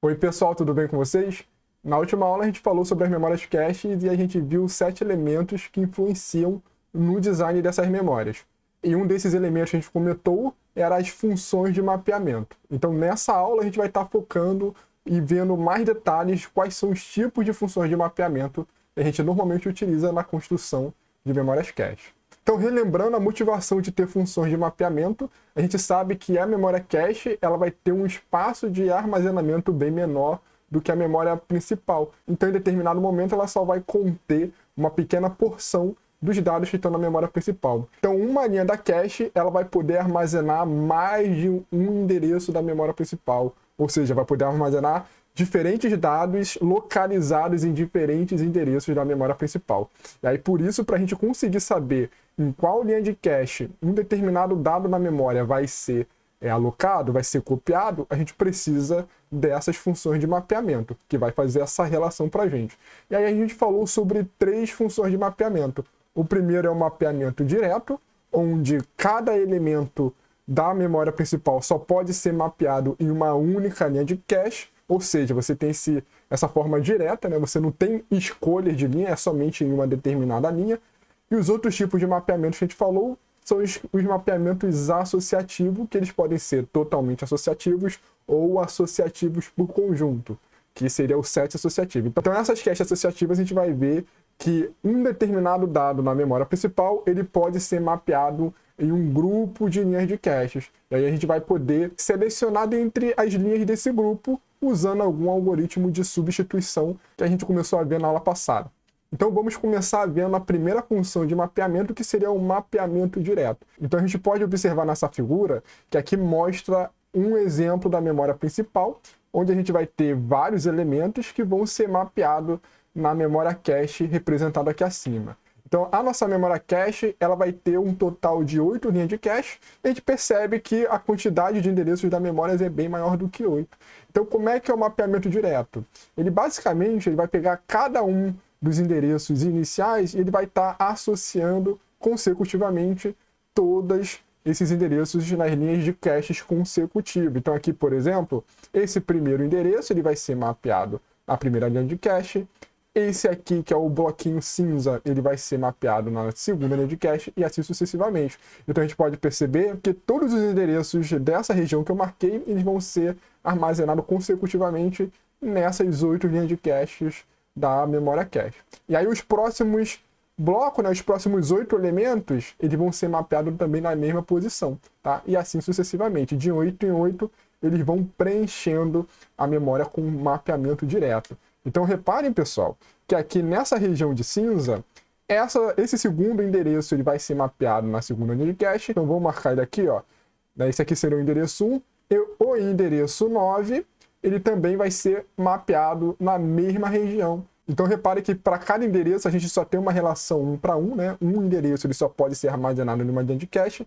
Oi pessoal, tudo bem com vocês? Na última aula a gente falou sobre as memórias cache e a gente viu 7 elementos que influenciam no design dessas memórias. E um desses elementos que a gente comentou era as funções de mapeamento. Então nessa aula a gente vai estar focando e vendo mais detalhes quais são os tipos de funções de mapeamento que a gente normalmente utiliza na construção de memórias cache. Então, relembrando a motivação de ter funções de mapeamento, a gente sabe que a memória cache ela vai ter um espaço de armazenamento bem menor do que a memória principal. Então, em determinado momento, ela só vai conter uma pequena porção dos dados que estão na memória principal. Então, uma linha da cache ela vai poder armazenar mais de um endereço da memória principal. Ou seja, vai poder armazenar diferentes dados localizados em diferentes endereços da memória principal. E aí, por isso, para a gente conseguir saber em qual linha de cache um determinado dado na memória vai ser alocado, vai ser copiado, a gente precisa dessas funções de mapeamento, que vai fazer essa relação para a gente. E aí a gente falou sobre 3 funções de mapeamento. O primeiro é o mapeamento direto, onde cada elemento da memória principal só pode ser mapeado em uma única linha de cache, ou seja, você tem essa forma direta, né? Você não tem escolhas de linha, é somente em uma determinada linha. E os outros tipos de mapeamento que a gente falou são os mapeamentos associativos, que eles podem ser totalmente associativos ou associativos por conjunto, que seria o set associativo. Então, nessas caches associativas, a gente vai ver que um determinado dado na memória principal, ele pode ser mapeado em um grupo de linhas de caches. E aí a gente vai poder selecionar dentre as linhas desse grupo usando algum algoritmo de substituição que a gente começou a ver na aula passada. Então vamos começar vendo a primeira função de mapeamento, que seria o mapeamento direto. Então a gente pode observar nessa figura que aqui mostra um exemplo da memória principal, onde a gente vai ter vários elementos que vão ser mapeados na memória cache representada aqui acima. Então a nossa memória cache ela vai ter um total de 8 linhas de cache, e a gente percebe que a quantidade de endereços da memória é bem maior do que 8. Então como é que é o mapeamento direto? Ele basicamente vai pegar cada um dos endereços iniciais e ele vai estar associando consecutivamente todos esses endereços nas linhas de caches consecutivas. Então aqui, por exemplo, esse primeiro endereço ele vai ser mapeado na primeira linha de cache. Esse aqui, que é o bloquinho cinza, ele vai ser mapeado na segunda linha de cache e assim sucessivamente. Então a gente pode perceber que todos os endereços dessa região que eu marquei, eles vão ser armazenados consecutivamente nessas 8 linhas de caches da memória cache. E aí os próximos blocos, né, os próximos 8 elementos, eles vão ser mapeados também na mesma posição, tá? E assim sucessivamente. De 8 em 8, eles vão preenchendo a memória com mapeamento direto. Então reparem, pessoal, que aqui nessa região de cinza, esse segundo endereço ele vai ser mapeado na segunda linha de cache. Então vou marcar ele aqui, ó. Esse aqui seria o endereço 1. E o endereço 9, ele também vai ser mapeado na mesma região. Então repare que para cada endereço a gente só tem uma relação 1 para 1, né? Um endereço ele só pode ser armazenado em uma linha de cache.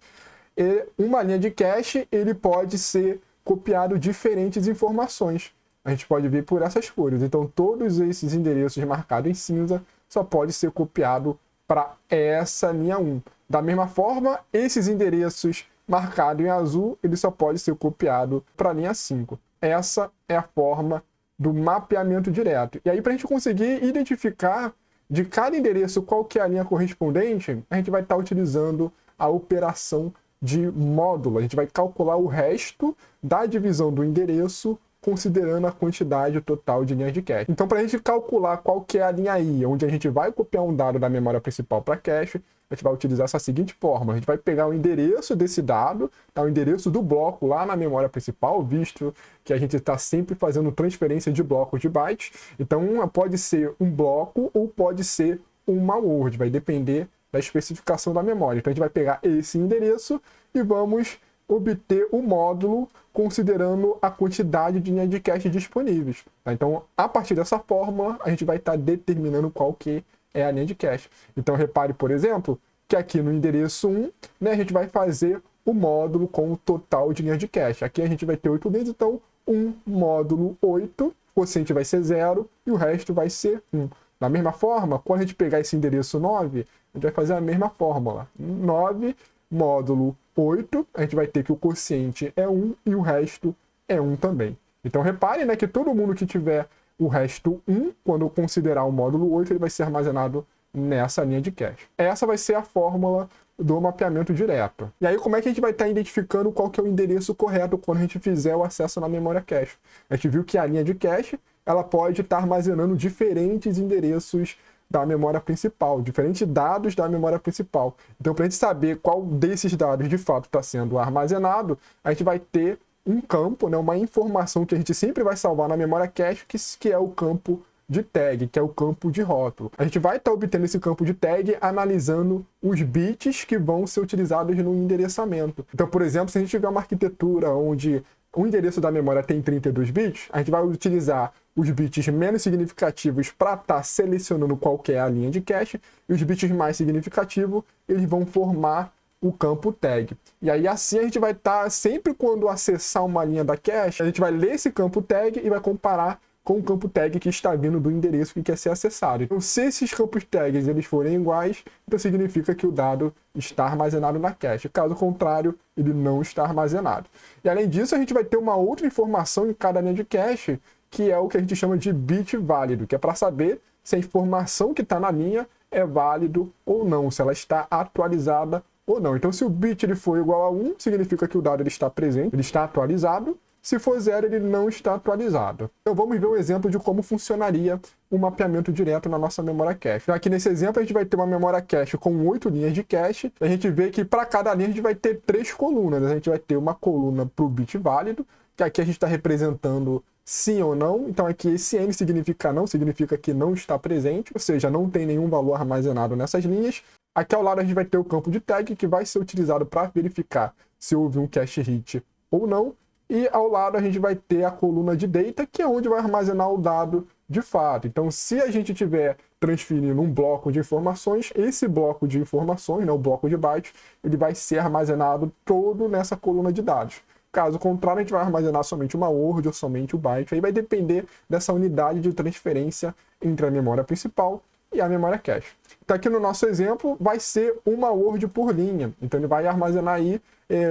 E uma linha de cache ele pode ser copiado diferentes informações. A gente pode ver por essas cores. Então todos esses endereços marcados em cinza só pode ser copiado para essa linha 1. Da mesma forma, esses endereços marcados em azul, ele só pode ser copiado para a linha 5. Essa é a forma do mapeamento direto. E aí, para a gente conseguir identificar de cada endereço qual que é a linha correspondente, a gente vai estar utilizando a operação de módulo. A gente vai calcular o resto da divisão do endereço considerando a quantidade total de linhas de cache. Então, para a gente calcular qual que é a linha I, onde a gente vai copiar um dado da memória principal para cache, a gente vai utilizar essa seguinte forma. A gente vai pegar o endereço desse dado, tá? O endereço do bloco lá na memória principal, visto que a gente está sempre fazendo transferência de blocos de bytes. Então, pode ser um bloco ou pode ser uma word, vai depender da especificação da memória. Então, a gente vai pegar esse endereço e vamos obter o módulo considerando a quantidade de linhas de cache disponíveis. Tá? Então, a partir dessa fórmula, a gente vai estar determinando qual que é a linha de cache. Então, repare, por exemplo, que aqui no endereço 1, né, a gente vai fazer o módulo com o total de linhas de cache. Aqui a gente vai ter 8 linhas, então 1 módulo 8, o quociente vai ser 0 e o resto vai ser 1. Da mesma forma, quando a gente pegar esse endereço 9, a gente vai fazer a mesma fórmula. 9 módulo 8, a gente vai ter que o quociente é 1 e o resto é 1 também. Então reparem, né, que todo mundo que tiver o resto 1, quando eu considerar o módulo 8, ele vai ser armazenado nessa linha de cache. Essa vai ser a fórmula do mapeamento direto. E aí, como é que a gente vai estar identificando qual que é o endereço correto quando a gente fizer o acesso na memória cache? A gente viu que a linha de cache, ela pode estar armazenando diferentes endereços da memória principal, diferentes dados da memória principal. Então, para a gente saber qual desses dados de fato está sendo armazenado, a gente vai ter um campo, né, uma informação que a gente sempre vai salvar na memória cache, que é o campo de tag, que é o campo de rótulo. A gente vai estar obtendo esse campo de tag analisando os bits que vão ser utilizados no endereçamento. Então, por exemplo, se a gente tiver uma arquitetura onde o endereço da memória tem 32 bits, a gente vai utilizar os bits menos significativos para estar selecionando qual que é a linha de cache, e os bits mais significativos, eles vão formar o campo tag. E aí assim a gente vai estar, sempre quando acessar uma linha da cache, a gente vai ler esse campo tag e vai comparar com o campo tag que está vindo do endereço que quer ser acessado. Então, se esses campos tags eles forem iguais, então significa que o dado está armazenado na cache. Caso contrário, ele não está armazenado. E além disso, a gente vai ter uma outra informação em cada linha de cache, que é o que a gente chama de bit válido, que é para saber se a informação que está na linha é válido ou não, se ela está atualizada ou não. Então, se o bit ele for igual a 1, significa que o dado ele está presente, ele está atualizado. Se for 0, ele não está atualizado. Então vamos ver um exemplo de como funcionaria o mapeamento direto na nossa memória cache. Então, aqui nesse exemplo a gente vai ter uma memória cache com 8 linhas de cache. A gente vê que para cada linha a gente vai ter 3 colunas. A gente vai ter uma coluna para o bit válido, que aqui a gente está representando sim ou não. Então aqui esse N significa não, significa que não está presente, ou seja, não tem nenhum valor armazenado nessas linhas. Aqui ao lado a gente vai ter o campo de tag, que vai ser utilizado para verificar se houve um cache hit ou não. E ao lado a gente vai ter a coluna de data, que é onde vai armazenar o dado de fato. Então, se a gente estiver transferindo um bloco de informações, esse bloco de informações, né, o bloco de bytes, ele vai ser armazenado todo nessa coluna de dados. Caso contrário, a gente vai armazenar somente uma word ou somente o byte. Aí vai depender dessa unidade de transferência entre a memória principal e a memória cache. Então, aqui no nosso exemplo, vai ser uma word por linha. Então, ele vai armazenar aí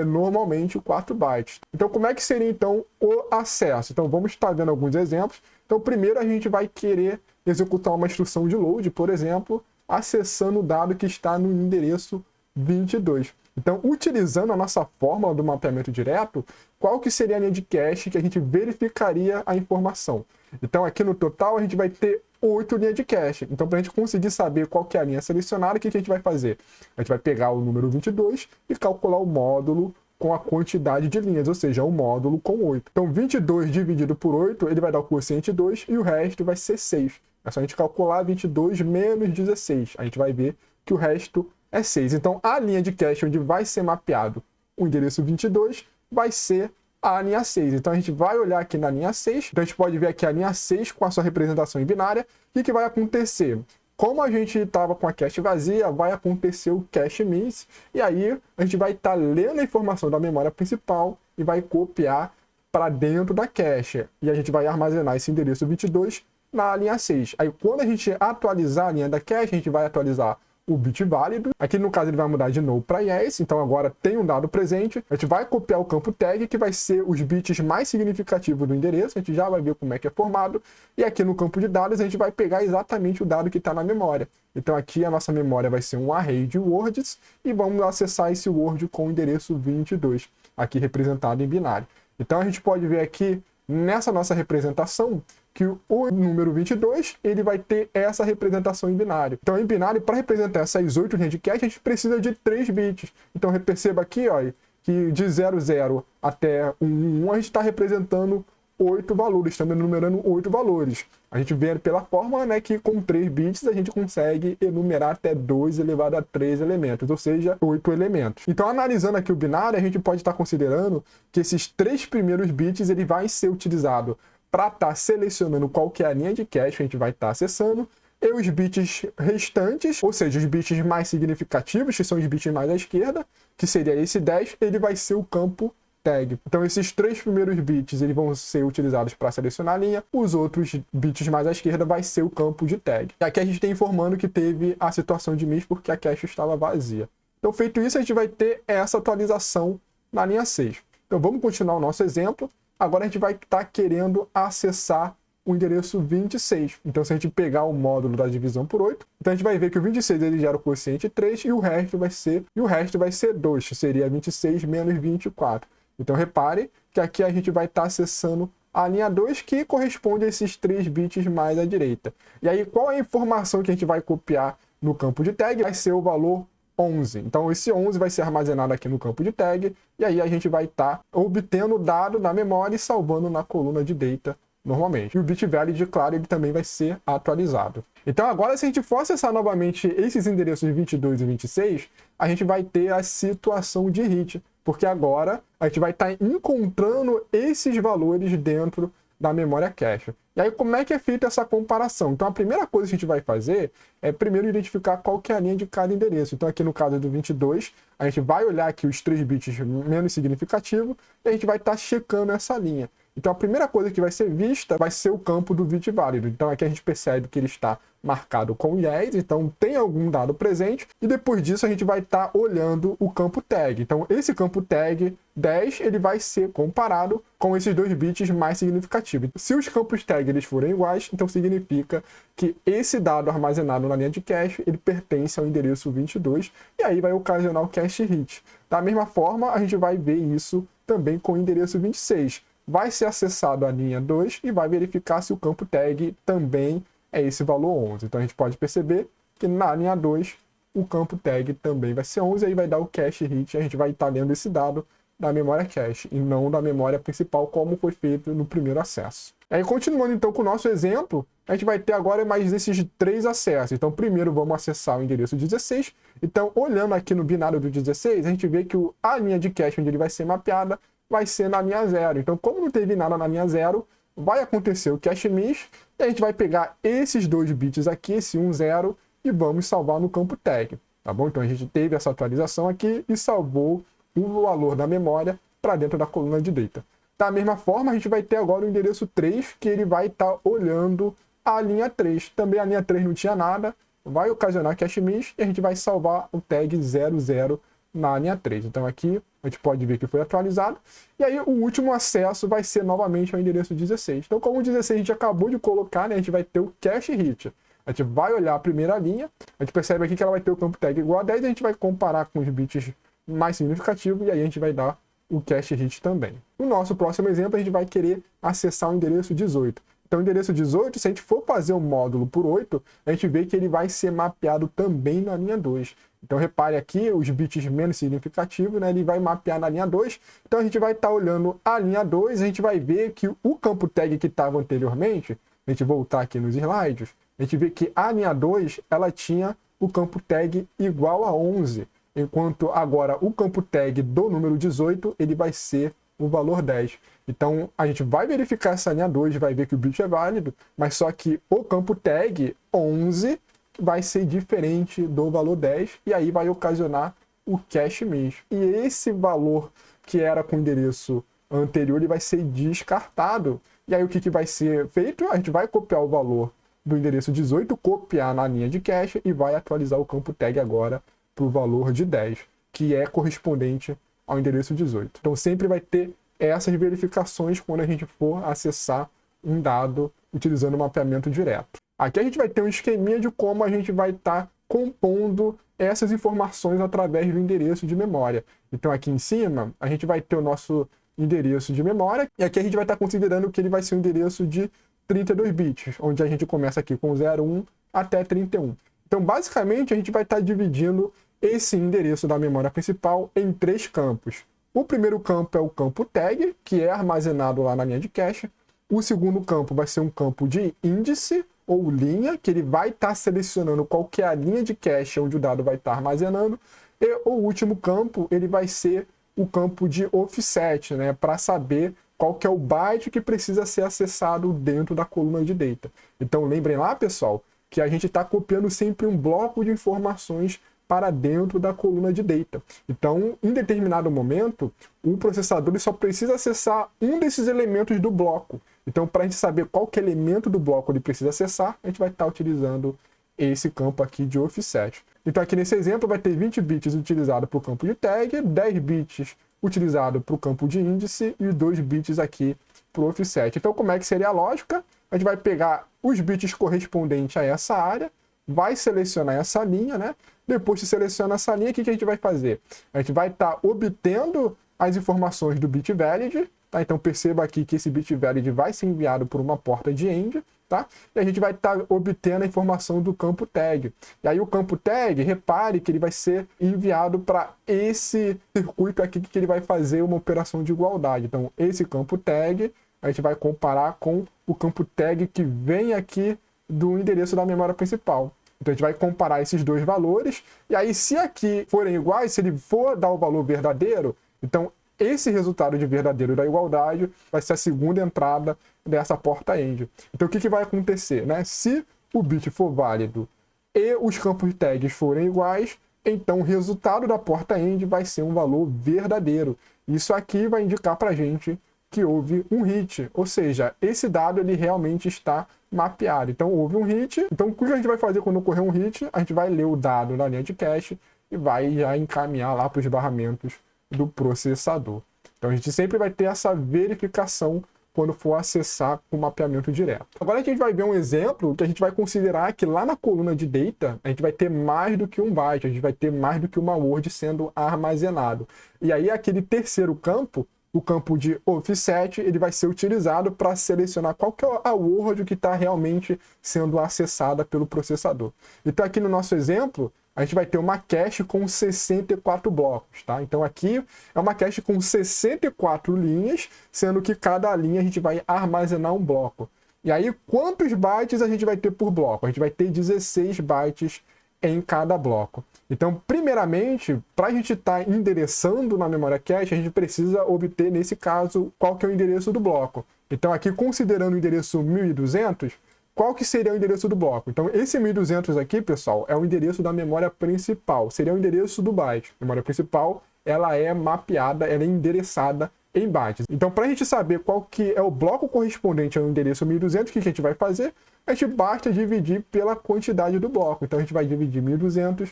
normalmente 4 bytes. Então, como é que seria, então, o acesso? Então, vamos estar vendo alguns exemplos. Então, primeiro a gente vai querer executar uma instrução de load, por exemplo, acessando o dado que está no endereço 22. Então, utilizando a nossa fórmula do mapeamento direto, qual que seria a linha de cache que a gente verificaria a informação? Então, aqui no total, a gente vai ter 8 linhas de cache. Então, para a gente conseguir saber qual que é a linha selecionada, o que a gente vai fazer? A gente vai pegar o número 22 e calcular o módulo com a quantidade de linhas, ou seja, o módulo com 8. Então, 22 dividido por 8, ele vai dar o quociente 2 e o resto vai ser 6. É só a gente calcular 22 menos 16. A gente vai ver que o resto é 6. Então, a linha de cache onde vai ser mapeado o endereço 22 vai ser a linha 6. Então, a gente vai olhar aqui na linha 6. Então, a gente pode ver aqui a linha 6 com a sua representação em binária. O que vai acontecer? Como a gente estava com a cache vazia, vai acontecer o cache miss. E aí, a gente vai estar lendo a informação da memória principal e vai copiar para dentro da cache. E a gente vai armazenar esse endereço 22 na linha 6. Aí, quando a gente atualizar a linha da cache, a gente vai atualizar o bit válido. Aqui no caso ele vai mudar de no para yes, então agora tem um dado presente. A gente vai copiar o campo tag, que vai ser os bits mais significativos do endereço. A gente já vai ver como é que é formado. E aqui no campo de dados a gente vai pegar exatamente o dado que está na memória. Então aqui a nossa memória vai ser um array de words e vamos acessar esse word com o endereço 22, aqui representado em binário. Então a gente pode ver aqui nessa nossa representação que o número 22 ele vai ter essa representação em binário. Então, em binário, para representar essas 8 linhas de cache, a gente precisa de 3 bits. Então, perceba aqui ó, que de 00 até 11 a gente está representando 8 valores, estamos enumerando 8 valores. A gente vê pela fórmula, né, que com 3 bits a gente consegue enumerar até 2 elevado a 3 elementos, ou seja, 8 elementos. Então, analisando aqui o binário, a gente pode estar considerando que esses 3 primeiros bits ele vai ser utilizado para estar selecionando qual que é a linha de cache que a gente vai estar acessando, e os bits restantes, ou seja, os bits mais significativos, que são os bits mais à esquerda, que seria esse 10, ele vai ser o campo tag. Então, esses 3 primeiros bits eles vão ser utilizados para selecionar a linha, os outros bits mais à esquerda vai ser o campo de tag. E aqui a gente está informando que teve a situação de miss porque a cache estava vazia. Então, feito isso, a gente vai ter essa atualização na linha 6. Então, vamos continuar o nosso exemplo. agora a gente vai estar querendo acessar o endereço 26. Então, se a gente pegar o módulo da divisão por 8, então a gente vai ver que o 26 ele gera o quociente 3 e o resto vai ser 2, que seria 26 menos 24. Então, repare que aqui a gente vai estar acessando a linha 2, que corresponde a esses 3 bits mais à direita. E aí, qual é a informação que a gente vai copiar no campo de tag? Vai ser o valor 11. Então, esse 11 vai ser armazenado aqui no campo de tag, e aí a gente vai estar obtendo o dado da memória e salvando na coluna de data normalmente. E o bit valid, claro, ele também vai ser atualizado. Então, agora, se a gente for acessar novamente esses endereços 22 e 26, a gente vai ter a situação de hit, porque agora a gente vai estar encontrando esses valores dentro da memória cache. E aí, como é que é feita essa comparação? Então, a primeira coisa que a gente vai fazer é primeiro identificar qual que é a linha de cada endereço. Então, aqui no caso do 22, a gente vai olhar aqui os 3 bits menos significativos e a gente vai estar checando essa linha. Então, a primeira coisa que vai ser vista vai ser o campo do bit válido. Então, aqui a gente percebe que ele está marcado com yes, então tem algum dado presente, e depois disso a gente vai estar olhando o campo tag. Então, esse campo tag 10, ele vai ser comparado com esses 2 bits mais significativos. Se os campos tag eles forem iguais, então significa que esse dado armazenado na linha de cache, ele pertence ao endereço 22, e aí vai ocasionar o cache hit. Da mesma forma, a gente vai ver isso também com o endereço 26. Vai ser acessado a linha 2 e vai verificar se o campo tag também é esse valor 11. Então, a gente pode perceber que na linha 2, o campo tag também vai ser 11, aí vai dar o cache hit, a gente vai estar lendo esse dado da memória cache, e não da memória principal, como foi feito no primeiro acesso. Aí, continuando então com o nosso exemplo, a gente vai ter agora mais esses 3 acessos. Então, primeiro vamos acessar o endereço 16. Então, olhando aqui no binário do 16, a gente vê que a linha de cache onde ele vai ser mapeada vai ser na linha 0. Então, como não teve nada na linha 0, vai acontecer o cache miss, e a gente vai pegar esses 2 bits aqui, esse 1, 0, e vamos salvar no campo tag, tá bom? Então, a gente teve essa atualização aqui e salvou o valor da memória para dentro da coluna de data. Da mesma forma, a gente vai ter agora o endereço 3, que ele vai estar olhando a linha 3. Também a linha 3 não tinha nada, vai ocasionar cache miss, e a gente vai salvar o tag 00 na linha 3. Então, aqui a gente pode ver que foi atualizado. E aí, o último acesso vai ser novamente ao endereço 16. Então, como o 16 a gente acabou de colocar, né, a gente vai ter o cache hit. A gente vai olhar a primeira linha, a gente percebe aqui que ela vai ter o campo tag igual a 10, e a gente vai comparar com os bits mais significativos, e aí a gente vai dar o cache hit também. No nosso próximo exemplo, a gente vai querer acessar o endereço 18. Então, o endereço 18, se a gente for fazer o módulo por 8, a gente vê que ele vai ser mapeado também na linha 2. Então, repare aqui, os bits menos significativos, né, ele vai mapear na linha 2. Então, a gente vai estar olhando a linha 2, a gente vai ver que o campo tag que estava anteriormente, a gente voltar aqui nos slides, a gente vê que a linha 2, ela tinha o campo tag igual a 11, enquanto agora o campo tag do número 18, ele vai ser o valor 10. Então, a gente vai verificar essa linha 2, vai ver que o bit é válido, mas só que o campo tag 11 vai ser diferente do valor 10, e aí vai ocasionar o cache miss. E esse valor que era com o endereço anterior, ele vai ser descartado. E aí o que vai ser feito? A gente vai copiar o valor do endereço 18, copiar na linha de cache e vai atualizar o campo tag agora para o valor de 10, que é correspondente ao endereço 18. Então sempre vai ter essas verificações quando a gente for acessar um dado utilizando o mapeamento direto. Aqui a gente vai ter um esqueminha de como a gente vai estar compondo essas informações através do endereço de memória. Então aqui em cima a gente vai ter o nosso endereço de memória, e aqui a gente vai estar considerando que ele vai ser um endereço de 32 bits, onde a gente começa aqui com 01 até 31. Então basicamente a gente vai estar dividindo esse endereço da memória principal em 3 campos. O primeiro campo é o campo tag, que é armazenado lá na linha de cache. O segundo campo vai ser um campo de índice, ou linha, que ele vai estar selecionando qual que é a linha de cache onde o dado vai estar armazenando. E o último campo, ele vai ser o campo de offset, né, para saber qual que é o byte que precisa ser acessado dentro da coluna de data. Então lembrem lá, pessoal, que a gente está copiando sempre um bloco de informações para dentro da coluna de data. Então, em determinado momento, o processador ele só precisa acessar um desses elementos do bloco. Então, para a gente saber qual que elemento do bloco ele precisa acessar, a gente vai estar utilizando esse campo aqui de offset. Então, aqui nesse exemplo, vai ter 20 bits utilizado para o campo de tag, 10 bits utilizado para o campo de índice e 2 bits aqui para o offset. Então, como é que seria a lógica? A gente vai pegar os bits correspondentes a essa área, vai selecionar essa linha, né? Depois que seleciona essa linha, o que a gente vai fazer? A gente vai estar obtendo as informações do bit valid, tá? Então perceba aqui que esse bit valid vai ser enviado por uma porta de AND, tá? E a gente vai estar obtendo a informação do campo tag. E aí o campo tag, repare que ele vai ser enviado para esse circuito aqui que ele vai fazer uma operação de igualdade. Então esse campo tag a gente vai comparar com o campo tag que vem aqui do endereço da memória principal. Então a gente vai comparar esses dois valores, e aí se aqui forem iguais, se ele for dar o valor verdadeiro, então esse resultado de verdadeiro da igualdade vai ser a segunda entrada dessa porta AND. Então o que vai acontecer, né? Se o bit for válido e os campos tags forem iguais, então o resultado da porta AND vai ser um valor verdadeiro. Isso aqui vai indicar para a gente que houve um hit, ou seja, esse dado ele realmente está mapeado. Então houve um hit, então o que a gente vai fazer quando ocorrer um hit? A gente vai ler o dado na linha de cache e vai já encaminhar lá para os barramentos do processador. Então a gente sempre vai ter essa verificação quando for acessar o mapeamento direto. Agora a gente vai ver um exemplo que a gente vai considerar que lá na coluna de data a gente vai ter mais do que um byte, a gente vai ter mais do que uma word sendo armazenado. E aí aquele terceiro campo, o campo de offset, ele vai ser utilizado para selecionar qual que é a word que está realmente sendo acessada pelo processador. Então aqui no nosso exemplo, a gente vai ter uma cache com 64 blocos, tá? Então aqui é uma cache com 64 linhas, sendo que cada linha a gente vai armazenar um bloco. E aí, quantos bytes a gente vai ter por bloco? A gente vai ter 16 bytes em cada bloco. Então, primeiramente, para a gente estar endereçando na memória cache, a gente precisa obter, nesse caso, qual que é o endereço do bloco. Então, aqui, considerando o endereço 1200, qual que seria o endereço do bloco? Então, esse 1200 aqui, pessoal, é o endereço da memória principal. Seria o endereço do byte. A memória principal, ela é mapeada, ela é endereçada em bytes. Então, para a gente saber qual que é o bloco correspondente ao endereço 1200, o que a gente vai fazer? A gente basta dividir pela quantidade do bloco. Então, a gente vai dividir 1200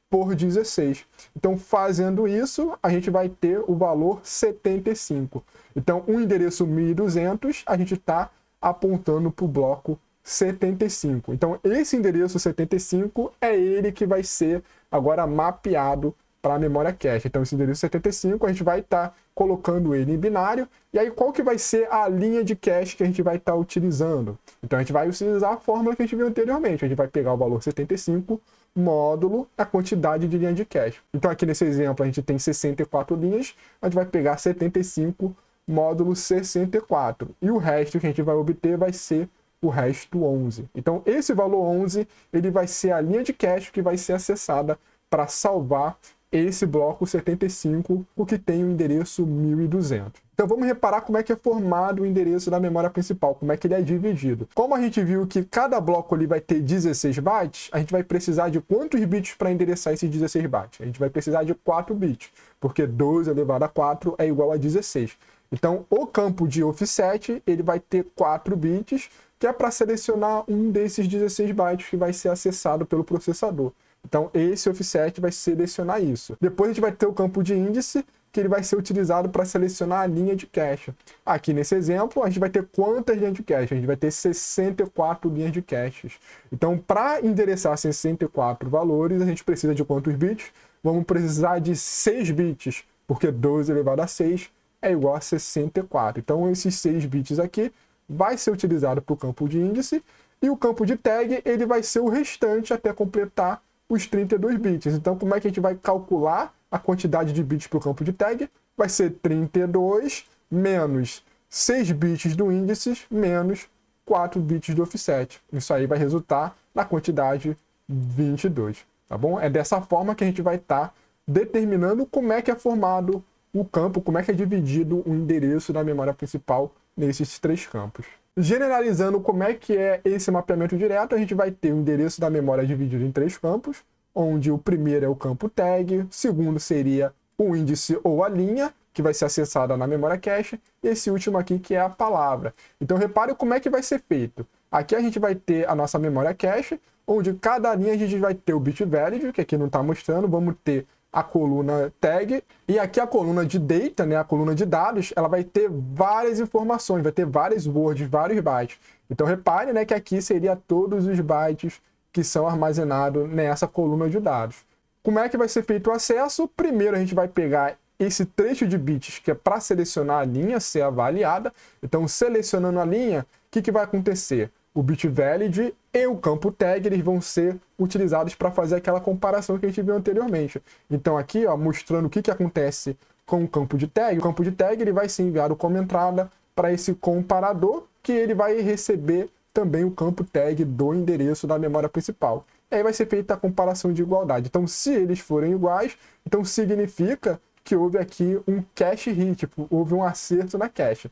por 16. Então, fazendo isso, a gente vai ter o valor 75. Então, o endereço 1200, a gente está apontando para o bloco 75. Então, esse endereço 75 é ele que vai ser agora mapeado para a memória cache. Então, esse endereço 75, a gente vai estar colocando ele em binário. E aí, qual que vai ser a linha de cache que a gente vai estar utilizando? Então, a gente vai utilizar a fórmula que a gente viu anteriormente. A gente vai pegar o valor 75 módulo a quantidade de linha de cache. Então, aqui nesse exemplo, a gente tem 64 linhas. A gente vai pegar 75 módulo 64. E o resto que a gente vai obter vai ser o resto 11. Então, esse valor 11, ele vai ser a linha de cache que vai ser acessada para salvar esse bloco 75, o que tem o endereço 1200. Então vamos reparar como é que é formado o endereço da memória principal, como é que ele é dividido. Como a gente viu que cada bloco ali vai ter 16 bytes, a gente vai precisar de quantos bits para endereçar esses 16 bytes? A gente vai precisar de 4 bits, porque 12 elevado a 4 é igual a 16. Então o campo de offset, ele vai ter 4 bits, que é para selecionar um desses 16 bytes que vai ser acessado pelo processador. Então, esse offset vai selecionar isso. Depois a gente vai ter o campo de índice, que ele vai ser utilizado para selecionar a linha de cache. Aqui nesse exemplo, a gente vai ter quantas linhas de cache? A gente vai ter 64 linhas de caches. Então, para endereçar 64 valores, a gente precisa de quantos bits? Vamos precisar de 6 bits, porque 12 elevado a 6 é igual a 64. Então, esses 6 bits aqui vai ser utilizado para o campo de índice, e o campo de tag ele vai ser o restante até completar os 32 bits. Então, como é que a gente vai calcular a quantidade de bits para o campo de tag? Vai ser 32 menos 6 bits do índice menos 4 bits do offset. Isso aí vai resultar na quantidade 22, tá bom? É dessa forma que a gente vai estar determinando como é que é formado o campo, como é que é dividido o endereço da memória principal nesses 3 campos. Generalizando como é que é esse mapeamento direto, a gente vai ter o endereço da memória dividido em 3 campos, onde o primeiro é o campo tag, o segundo seria o índice ou a linha, que vai ser acessada na memória cache, e esse último aqui que é a palavra. Então repare como é que vai ser feito. Aqui a gente vai ter a nossa memória cache, onde cada linha a gente vai ter o bit valid, que aqui não está mostrando, vamos ter a coluna tag, e aqui a coluna de data, né, a coluna de dados, ela vai ter várias informações, vai ter vários words, vários bytes. Então repare, né, que aqui seria todos os bytes que são armazenados nessa coluna de dados. Como é que vai ser feito o acesso? Primeiro a gente vai pegar esse trecho de bits que é para selecionar a linha ser avaliada. Então selecionando a linha, o que vai acontecer? O bit valid e o campo tag eles vão ser utilizados para fazer aquela comparação que a gente viu anteriormente. Então aqui, ó, mostrando o que acontece com o campo de tag. O campo de tag ele vai ser enviado como entrada para esse comparador, que ele vai receber também o campo tag do endereço da memória principal. E aí vai ser feita a comparação de igualdade. Então se eles forem iguais, então significa que houve aqui um cache hit, tipo, houve um acerto na cache.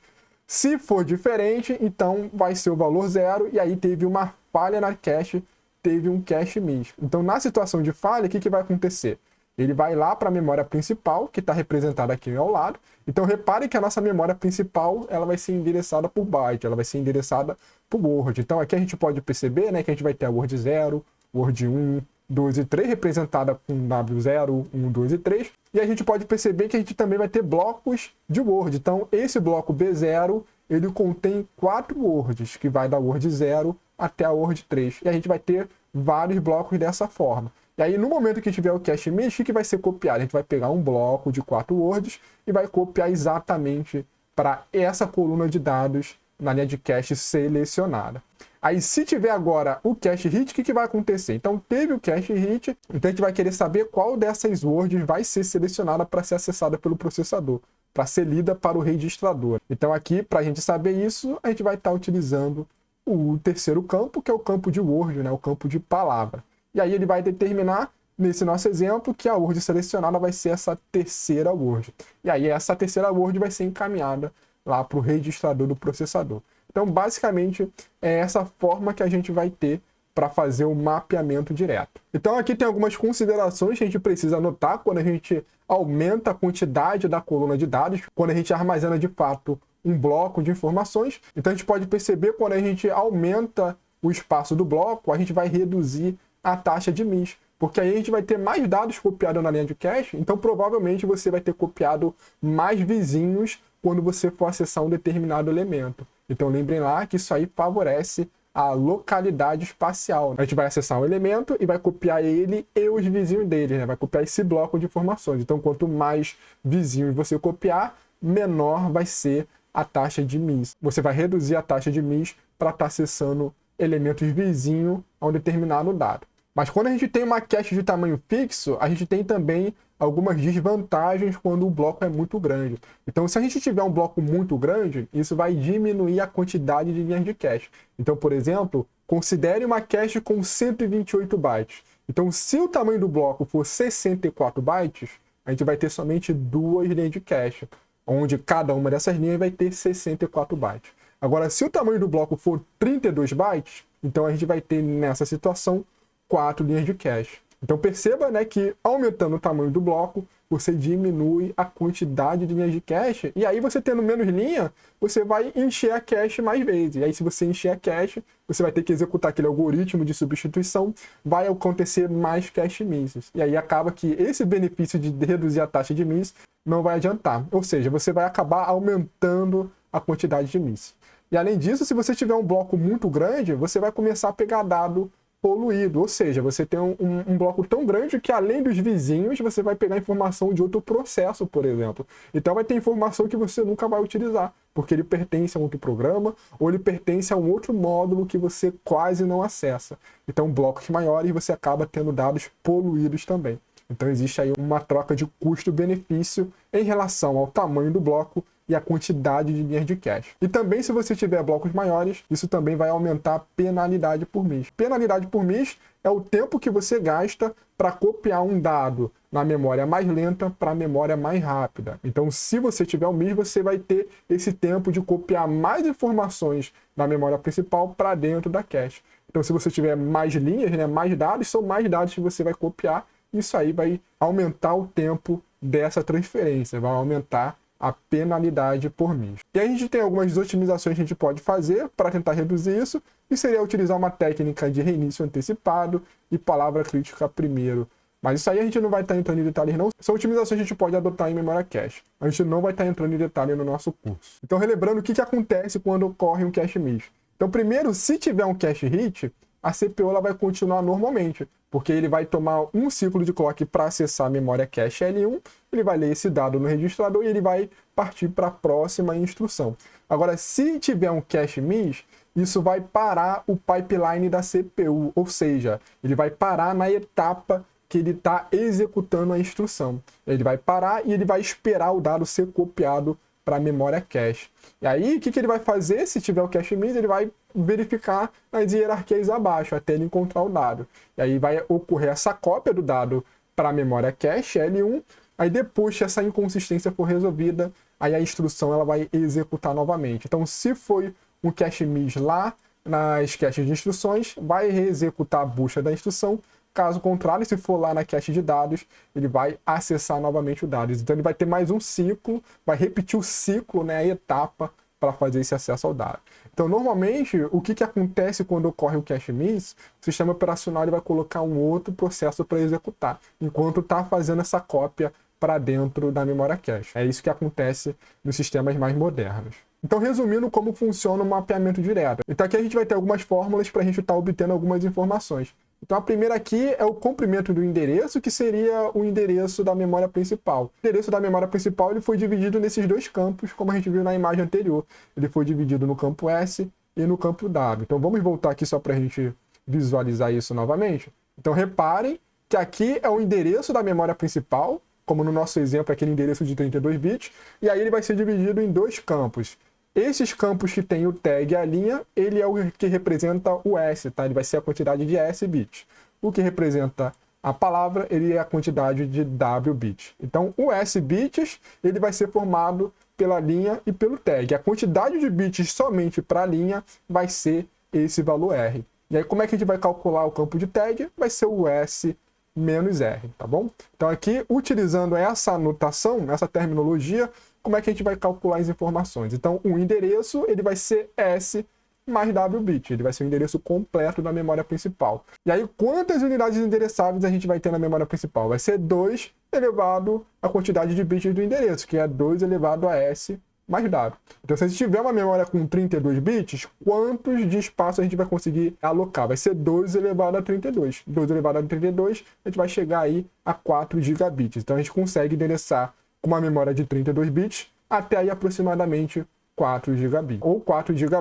Se for diferente, então vai ser o valor 0, e aí teve uma falha na cache, teve um cache miss. Então, na situação de falha, o que vai acontecer? Ele vai lá para a memória principal, que está representada aqui ao lado. Então, repare que a nossa memória principal ela vai ser endereçada por byte, ela vai ser endereçada por word. Então, aqui a gente pode perceber, né, que a gente vai ter a word 0, word 1, 2 e 3, representada com W0, 1, 2 e 3. E a gente pode perceber que a gente também vai ter blocos de word. Então, esse bloco B0, ele contém 4 words, que vai da word 0 até a word 3. E a gente vai ter vários blocos dessa forma. E aí, no momento que tiver o cache miss, o que vai ser copiado? A gente vai pegar um bloco de 4 words e vai copiar exatamente para essa coluna de dados na linha de cache selecionada. Aí, se tiver agora o cache hit, o que vai acontecer? Então, teve o cache hit, então a gente vai querer saber qual dessas words vai ser selecionada para ser acessada pelo processador, para ser lida para o registrador. Então, aqui, para a gente saber isso, a gente vai estar utilizando o terceiro campo, que é o campo de word, né? O campo de palavra. E aí, ele vai determinar, nesse nosso exemplo, que a word selecionada vai ser essa terceira word. E aí, essa terceira word vai ser encaminhada lá para o registrador do processador. Então, basicamente, é essa forma que a gente vai ter para fazer o mapeamento direto. Então, aqui tem algumas considerações que a gente precisa anotar quando a gente aumenta a quantidade da coluna de dados, quando a gente armazena, de fato, um bloco de informações. Então, a gente pode perceber quando a gente aumenta o espaço do bloco, a gente vai reduzir a taxa de miss, porque aí a gente vai ter mais dados copiados na linha de cache, então provavelmente você vai ter copiado mais vizinhos quando você for acessar um determinado elemento. Então lembrem lá que isso aí favorece a localidade espacial. A gente vai acessar um elemento e vai copiar ele e os vizinhos dele, né? Vai copiar esse bloco de informações. Então quanto mais vizinhos você copiar, menor vai ser a taxa de miss. Você vai reduzir a taxa de miss para estar acessando elementos vizinhos a um determinado dado. Mas quando a gente tem uma cache de tamanho fixo, a gente tem também algumas desvantagens quando o bloco é muito grande. Então, se a gente tiver um bloco muito grande, isso vai diminuir a quantidade de linhas de cache. Então, por exemplo, considere uma cache com 128 bytes. Então, se o tamanho do bloco for 64 bytes, a gente vai ter somente 2 linhas de cache, onde cada uma dessas linhas vai ter 64 bytes. Agora, se o tamanho do bloco for 32 bytes, então a gente vai ter, nessa situação, 4 linhas de cache. Então perceba, né, que aumentando o tamanho do bloco, você diminui a quantidade de linhas de cache, e aí você tendo menos linha, você vai encher a cache mais vezes. E aí se você encher a cache, você vai ter que executar aquele algoritmo de substituição, vai acontecer mais cache misses. E aí acaba que esse benefício de reduzir a taxa de miss não vai adiantar. Ou seja, você vai acabar aumentando a quantidade de miss. E além disso, se você tiver um bloco muito grande, você vai começar a pegar dado poluído, ou seja, você tem um bloco tão grande que além dos vizinhos, você vai pegar informação de outro processo, por exemplo. Então vai ter informação que você nunca vai utilizar, porque ele pertence a um outro programa, ou ele pertence a um outro módulo que você quase não acessa. Então blocos maiores você acaba tendo dados poluídos também. Então existe aí uma troca de custo-benefício em relação ao tamanho do bloco e a quantidade de linhas de cache. E também, se você tiver blocos maiores, isso também vai aumentar a penalidade por miss. Penalidade por miss é o tempo que você gasta para copiar um dado na memória mais lenta para a memória mais rápida. Então, se você tiver um miss, você vai ter esse tempo de copiar mais informações na memória principal para dentro da cache. Então, se você tiver mais linhas, né, mais dados, são mais dados que você vai copiar. Isso aí vai aumentar o tempo dessa transferência, vai aumentar a penalidade por miss. E aí a gente tem algumas otimizações que a gente pode fazer para tentar reduzir isso, e seria utilizar uma técnica de reinício antecipado e palavra crítica primeiro Mas isso aí a gente não vai estar entrando em detalhes não. São otimizações que a gente pode adotar em memória cache. A gente não vai estar entrando em detalhe no nosso curso. Então, relembrando o que acontece quando ocorre um cache miss. Então, primeiro, se tiver um cache hit, a CPU ela vai continuar normalmente, porque ele vai tomar um ciclo de clock para acessar a memória cache L1, ele vai ler esse dado no registrador e ele vai partir para a próxima instrução. Agora, se tiver um cache miss, isso vai parar o pipeline da CPU, ou seja, ele vai parar na etapa que ele está executando a instrução. Ele vai parar e ele vai esperar o dado ser copiado para a memória cache. E aí, o que ele vai fazer? Se tiver o cache miss, ele vai verificar nas hierarquias abaixo, até ele encontrar o dado. E aí vai ocorrer essa cópia do dado para a memória cache L1. Aí depois que essa inconsistência for resolvida, aí a instrução ela vai executar novamente. Então, se foi um cache miss lá nas caches de instruções, vai reexecutar a busca da instrução. Caso contrário, se for lá na cache de dados, ele vai acessar novamente o dado. Então ele vai ter mais um ciclo, vai repetir o ciclo, né, a etapa para fazer esse acesso ao dado. Então, normalmente, o que acontece quando ocorre o cache miss? O sistema operacional ele vai colocar um outro processo para executar, enquanto está fazendo essa cópia para dentro da memória cache. É isso que acontece nos sistemas mais modernos. Então, resumindo como funciona o mapeamento direto. Então, aqui a gente vai ter algumas fórmulas para a gente estar obtendo algumas informações. Então, a primeira aqui é o comprimento do endereço, que seria o endereço da memória principal. O endereço da memória principal ele foi dividido nesses dois campos, como a gente viu na imagem anterior. Ele foi dividido no campo S e no campo W. Então, vamos voltar aqui só para a gente visualizar isso novamente. Então, reparem que aqui é o endereço da memória principal, como no nosso exemplo, aquele endereço de 32 bits, e aí ele vai ser dividido em dois campos. Esses campos que tem o tag e a linha, ele é o que representa o S, tá? Ele vai ser a quantidade de S bits. O que representa a palavra, ele é a quantidade de W bits. Então, o S bits, ele vai ser formado pela linha e pelo tag. A quantidade de bits somente para a linha vai ser esse valor R. E aí, como é que a gente vai calcular o campo de tag? Vai ser o S menos R, tá bom? Então, aqui, utilizando essa notação, essa terminologia, como é que a gente vai calcular as informações? Então, o endereço ele vai ser S mais W bit. Ele vai ser o endereço completo da memória principal. E aí, quantas unidades endereçáveis a gente vai ter na memória principal? Vai ser 2 elevado à quantidade de bits do endereço, que é 2 elevado a S mais W. Então, se a gente tiver uma memória com 32 bits, quantos de espaço a gente vai conseguir alocar? Vai ser 2 elevado a 32. 2 elevado a 32, a gente vai chegar aí a 4 gigabits. Então, a gente consegue endereçar com uma memória de 32 bits até aí aproximadamente 4 GB ou 4 GB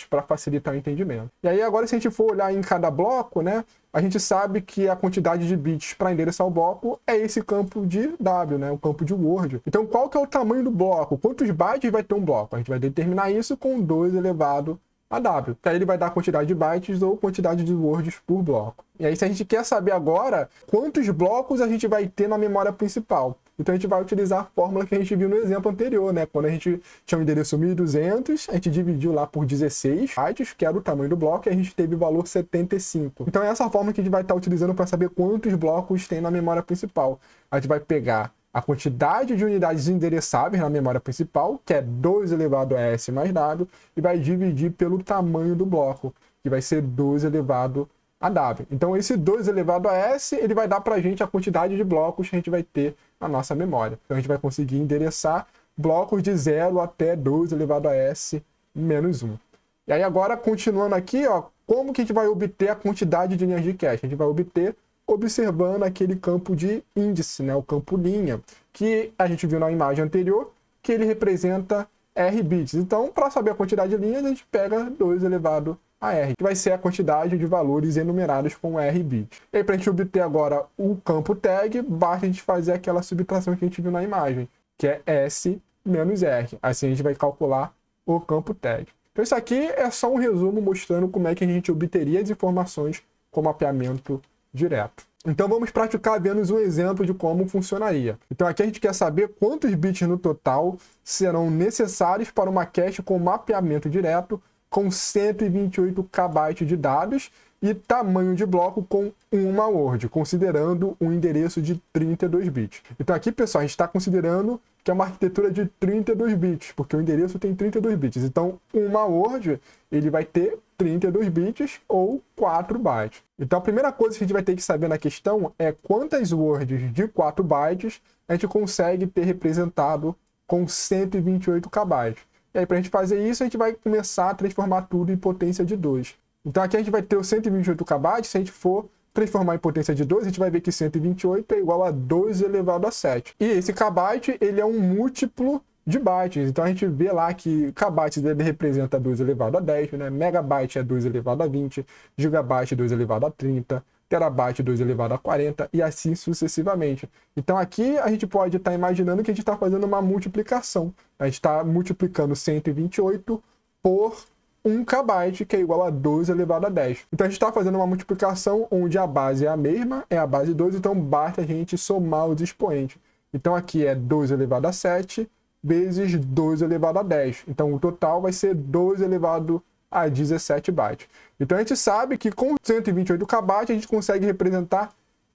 para facilitar o entendimento. E aí agora se a gente for olhar em cada bloco, né, a gente sabe que a quantidade de bits para endereçar o bloco é esse campo de W, né, o campo de Word. Então qual que é o tamanho do bloco? Quantos bytes vai ter um bloco? A gente vai determinar isso com 2 elevado a W, que aí ele vai dar a quantidade de bytes ou quantidade de words por bloco. E aí se a gente quer saber agora quantos blocos a gente vai ter na memória principal, então a gente vai utilizar a fórmula que a gente viu no exemplo anterior, né? Quando a gente tinha um endereço 1200, a gente dividiu lá por 16 bytes, que era o tamanho do bloco, e a gente teve o valor 75. Então é essa fórmula que a gente vai estar utilizando para saber quantos blocos tem na memória principal. A gente vai pegar a quantidade de unidades endereçáveis na memória principal, que é 2 elevado a S mais W, e vai dividir pelo tamanho do bloco, que vai ser 2 elevado a W. Então esse 2 elevado a S, ele vai dar para a gente a quantidade de blocos que a gente vai ter na nossa memória. Então a gente vai conseguir endereçar blocos de 0 até 2 elevado a S menos 1. E aí agora, continuando aqui, ó, como que a gente vai obter a quantidade de linhas de cache? A gente vai obter observando aquele campo de índice, né, o campo linha, que a gente viu na imagem anterior, que ele representa R bits. Então, para saber a quantidade de linhas, a gente pega 2 elevado a R, que vai ser a quantidade de valores enumerados com R bits. E aí, para a gente obter agora o campo tag, basta a gente fazer aquela subtração que a gente viu na imagem, que é S menos R. Assim a gente vai calcular o campo tag. Então, isso aqui é só um resumo mostrando como é que a gente obteria as informações com mapeamento direto. Então vamos praticar vendo um exemplo de como funcionaria. Então aqui a gente quer saber quantos bits no total serão necessários para uma cache com mapeamento direto com 128 KB de dados e tamanho de bloco com uma word, considerando um endereço de 32 bits. Então aqui, pessoal, a gente está considerando que é uma arquitetura de 32 bits, porque o endereço tem 32 bits. Então, uma word, ele vai ter 32 bits ou 4 bytes. Então a primeira coisa que a gente vai ter que saber na questão é quantas words de 4 bytes a gente consegue ter representado com 128 KB. E aí, para a gente fazer isso, a gente vai começar a transformar tudo em potência de 2. Então aqui a gente vai ter o 128 KB, se a gente for transformar em potência de 2, a gente vai ver que 128 é igual a 2 elevado a 7. E esse kbyte, ele é um múltiplo de bytes. Então a gente vê lá que kbyte ele representa 2 elevado a 10, né? Megabyte é 2 elevado a 20, gigabyte 2 elevado a 30, terabyte 2 elevado a 40 e assim sucessivamente. Então aqui a gente pode estar imaginando que a gente está fazendo uma multiplicação. A gente está multiplicando 128 por 1 KB, que é igual a 2 elevado a 10. Então a gente está fazendo uma multiplicação onde a base é a mesma, é a base 2, então basta a gente somar os expoentes. Então aqui é 2 elevado a 7 vezes 2 elevado a 10. Então o total vai ser 2 elevado a 17 bytes. Então a gente sabe que com 128 KB a gente consegue representar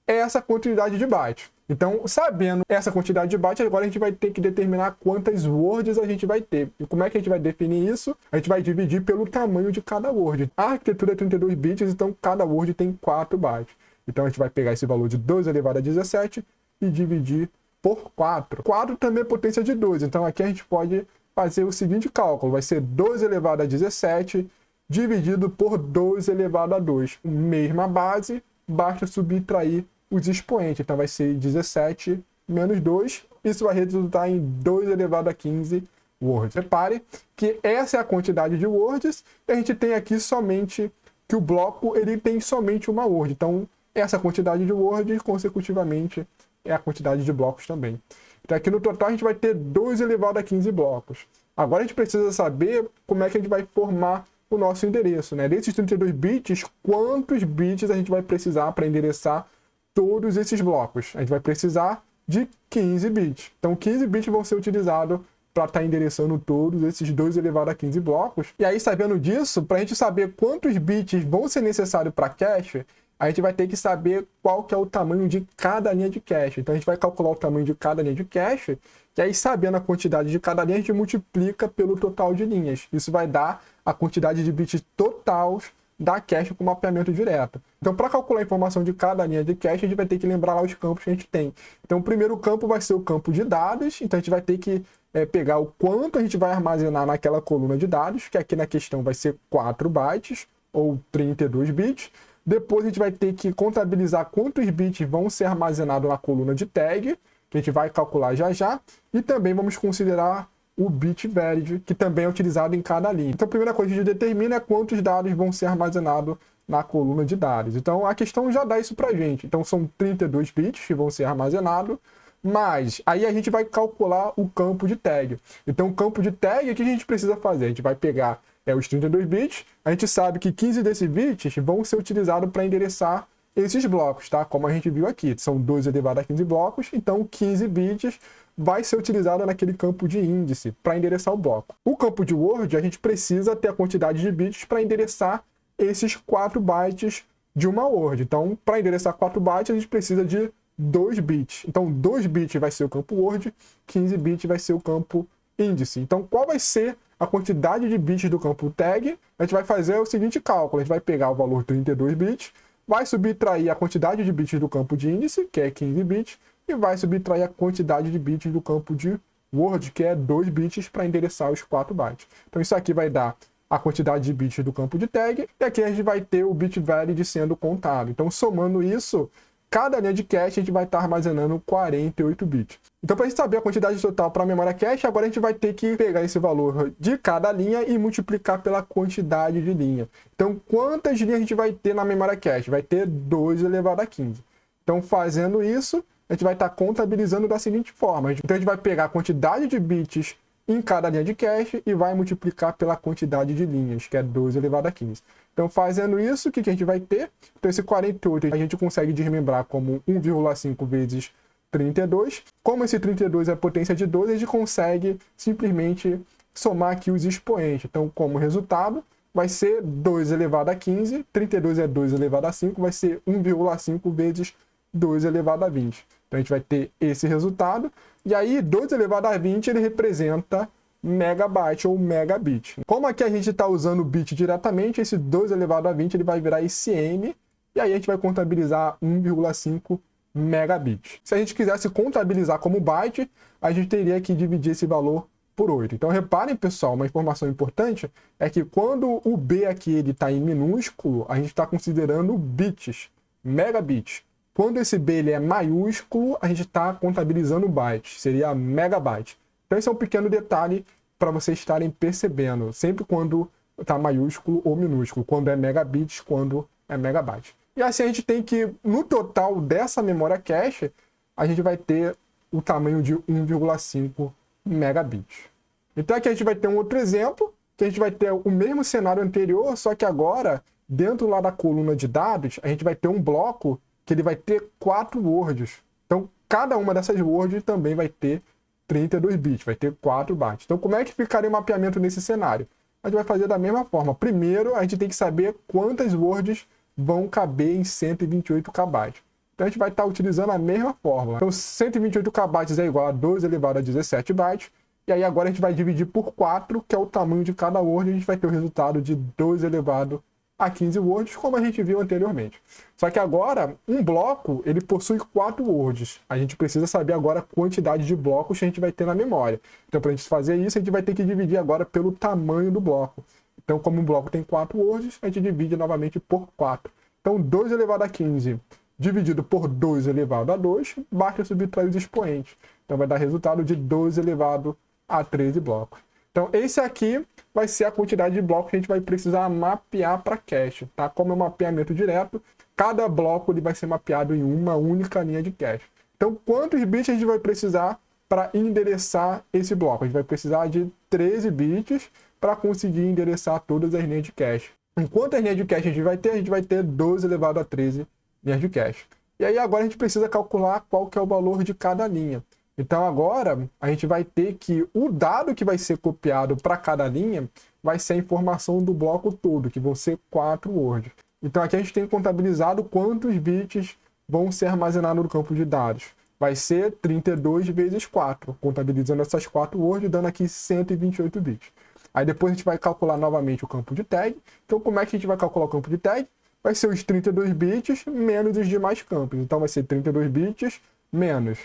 essa quantidade de bytes. Então, sabendo essa quantidade de bytes, agora a gente vai ter que determinar quantas words a gente vai ter. E como é que a gente vai definir isso? A gente vai dividir pelo tamanho de cada word. A arquitetura é 32 bits, então cada word tem 4 bytes. Então a gente vai pegar esse valor de 2 elevado a 17 e dividir por 4. 4 também é potência de 2, então aqui a gente pode fazer o seguinte cálculo. Vai ser 2 elevado a 17 dividido por 2 elevado a 2. Mesma base, basta subtrair os expoentes. Então vai ser 17 menos 2. Isso vai resultar em 2 elevado a 15 words. Repare que essa é a quantidade de words. E a gente tem aqui somente que o bloco ele tem somente uma word. Então essa quantidade de words consecutivamente é a quantidade de blocos também. Então aqui no total a gente vai ter 2 elevado a 15 blocos. Agora a gente precisa saber como é que a gente vai formar o nosso endereço, né? Desses 32 bits, quantos bits a gente vai precisar para endereçar todos esses blocos? A gente vai precisar de 15 bits. Então 15 bits vão ser utilizados para estar endereçando todos esses 2 elevado a 15 blocos. E aí, sabendo disso, para a gente saber quantos bits vão ser necessários para cache, a gente vai ter que saber qual que é o tamanho de cada linha de cache. Então a gente vai calcular o tamanho de cada linha de cache, e aí sabendo a quantidade de cada linha, a gente multiplica pelo total de linhas. Isso vai dar a quantidade de bits totais da cache com mapeamento direto. Então para calcular a informação de cada linha de cache, a gente vai ter que lembrar lá os campos que a gente tem. Então o primeiro campo vai ser o campo de dados, então a gente vai ter que pegar o quanto a gente vai armazenar naquela coluna de dados, que aqui na questão vai ser 4 bytes, ou 32 bits. Depois a gente vai ter que contabilizar quantos bits vão ser armazenados na coluna de tag, que a gente vai calcular já já. E também vamos considerar o bit value, que também é utilizado em cada linha. Então a primeira coisa que a gente determina é quantos dados vão ser armazenados na coluna de dados. Então a questão já dá isso pra gente. Então são 32 bits que vão ser armazenados, mas aí a gente vai calcular o campo de tag. Então o campo de tag, o que a gente precisa fazer? A gente vai pegar os 32 bits, a gente sabe que 15 desses bits vão ser utilizados para endereçar esses blocos, tá? Como a gente viu aqui, são 2 elevado a 15 blocos, então 15 bits vai ser utilizado naquele campo de índice para endereçar o bloco. O campo de word, a gente precisa ter a quantidade de bits para endereçar esses 4 bytes de uma word. Então, para endereçar 4 bytes, a gente precisa de 2 bits. Então, 2 bits vai ser o campo word, 15 bits vai ser o campo índice. Então, qual vai ser a quantidade de bits do campo tag? A gente vai fazer o seguinte cálculo. A gente vai pegar o valor 32 bits, vai subtrair a quantidade de bits do campo de índice, que é 15 bits, e vai subtrair a quantidade de bits do campo de word, que é 2 bits, para endereçar os 4 bytes. Então, isso aqui vai dar a quantidade de bits do campo de tag, e aqui a gente vai ter o bit value sendo contado. Então, somando isso, cada linha de cache a gente vai estar armazenando 48 bits. Então, para a gente saber a quantidade total para a memória cache, agora a gente vai ter que pegar esse valor de cada linha e multiplicar pela quantidade de linha. Então, quantas linhas a gente vai ter na memória cache? Vai ter 2 elevado a 15. Então, fazendo isso, a gente vai estar contabilizando da seguinte forma. Então, a gente vai pegar a quantidade de bits em cada linha de cache e vai multiplicar pela quantidade de linhas, que é 2 elevado a 15. Então, fazendo isso, o que a gente vai ter? Então, esse 48 a gente consegue desmembrar como 1,5 vezes 32. Como esse 32 é potência de 2, a gente consegue simplesmente somar aqui os expoentes. Então, como resultado, vai ser 2 elevado a 15, 32 é 2 elevado a 5, vai ser 1,5 vezes 2 elevado a 20. Então, a gente vai ter esse resultado. E aí, 2 elevado a 20, ele representa megabyte ou megabit. Como aqui a gente está usando o bit diretamente, esse 2 elevado a 20 ele vai virar esse m, e aí a gente vai contabilizar 1,5 megabit. Se a gente quisesse contabilizar como byte, a gente teria que dividir esse valor por 8. Então reparem, pessoal, uma informação importante é que quando o B aqui ele está em minúsculo, a gente está considerando bits, megabits. Quando esse B ele é maiúsculo, a gente está contabilizando bytes, seria megabyte. Então esse é um pequeno detalhe para vocês estarem percebendo, sempre quando está maiúsculo ou minúsculo, quando é megabits, quando é megabyte. E assim a gente tem que, no total dessa memória cache, a gente vai ter o tamanho de 1,5 megabits. Então aqui a gente vai ter um outro exemplo, que a gente vai ter o mesmo cenário anterior, só que agora, dentro lá da coluna de dados, a gente vai ter um bloco que ele vai ter 4 words. Então cada uma dessas words também vai ter 32 bits, vai ter 4 bytes. Então como é que ficaria o mapeamento nesse cenário? A gente vai fazer da mesma forma. Primeiro, a gente tem que saber quantas words vão caber em 128 KB. Então a gente vai estar utilizando a mesma fórmula. Então 128 KB é igual a 2 elevado a 17 bytes. E aí agora a gente vai dividir por 4, que é o tamanho de cada word, e a gente vai ter o resultado de 2 elevado a 15 words, como a gente viu anteriormente. Só que agora, um bloco, ele possui 4 words. A gente precisa saber agora a quantidade de blocos que a gente vai ter na memória. Então, para a gente fazer isso, a gente vai ter que dividir agora pelo tamanho do bloco. Então, como um bloco tem 4 words, a gente divide novamente por 4. Então, 2 elevado a 15 dividido por 2 elevado a 2, basta subtrair os expoentes. Então, vai dar resultado de 2 elevado a 13 blocos. Então, esse aqui vai ser a quantidade de blocos que a gente vai precisar mapear para cache, tá? Como é um mapeamento direto, cada bloco ele vai ser mapeado em uma única linha de cache. Então, quantos bits a gente vai precisar para endereçar esse bloco? A gente vai precisar de 13 bits para conseguir endereçar todas as linhas de cache. Quantas linhas de cache a gente vai ter 12 elevado a 13 linhas de cache. E aí agora a gente precisa calcular qual que é o valor de cada linha. Então agora a gente vai ter que o dado que vai ser copiado para cada linha vai ser a informação do bloco todo, que vão ser 4 words. Então aqui a gente tem contabilizado quantos bits vão ser armazenados no campo de dados. Vai ser 32 vezes 4, contabilizando essas 4 words, dando aqui 128 bits. Aí depois a gente vai calcular novamente o campo de tag. Então como é que a gente vai calcular o campo de tag? Vai ser os 32 bits menos os demais campos. Então vai ser 32 bits menos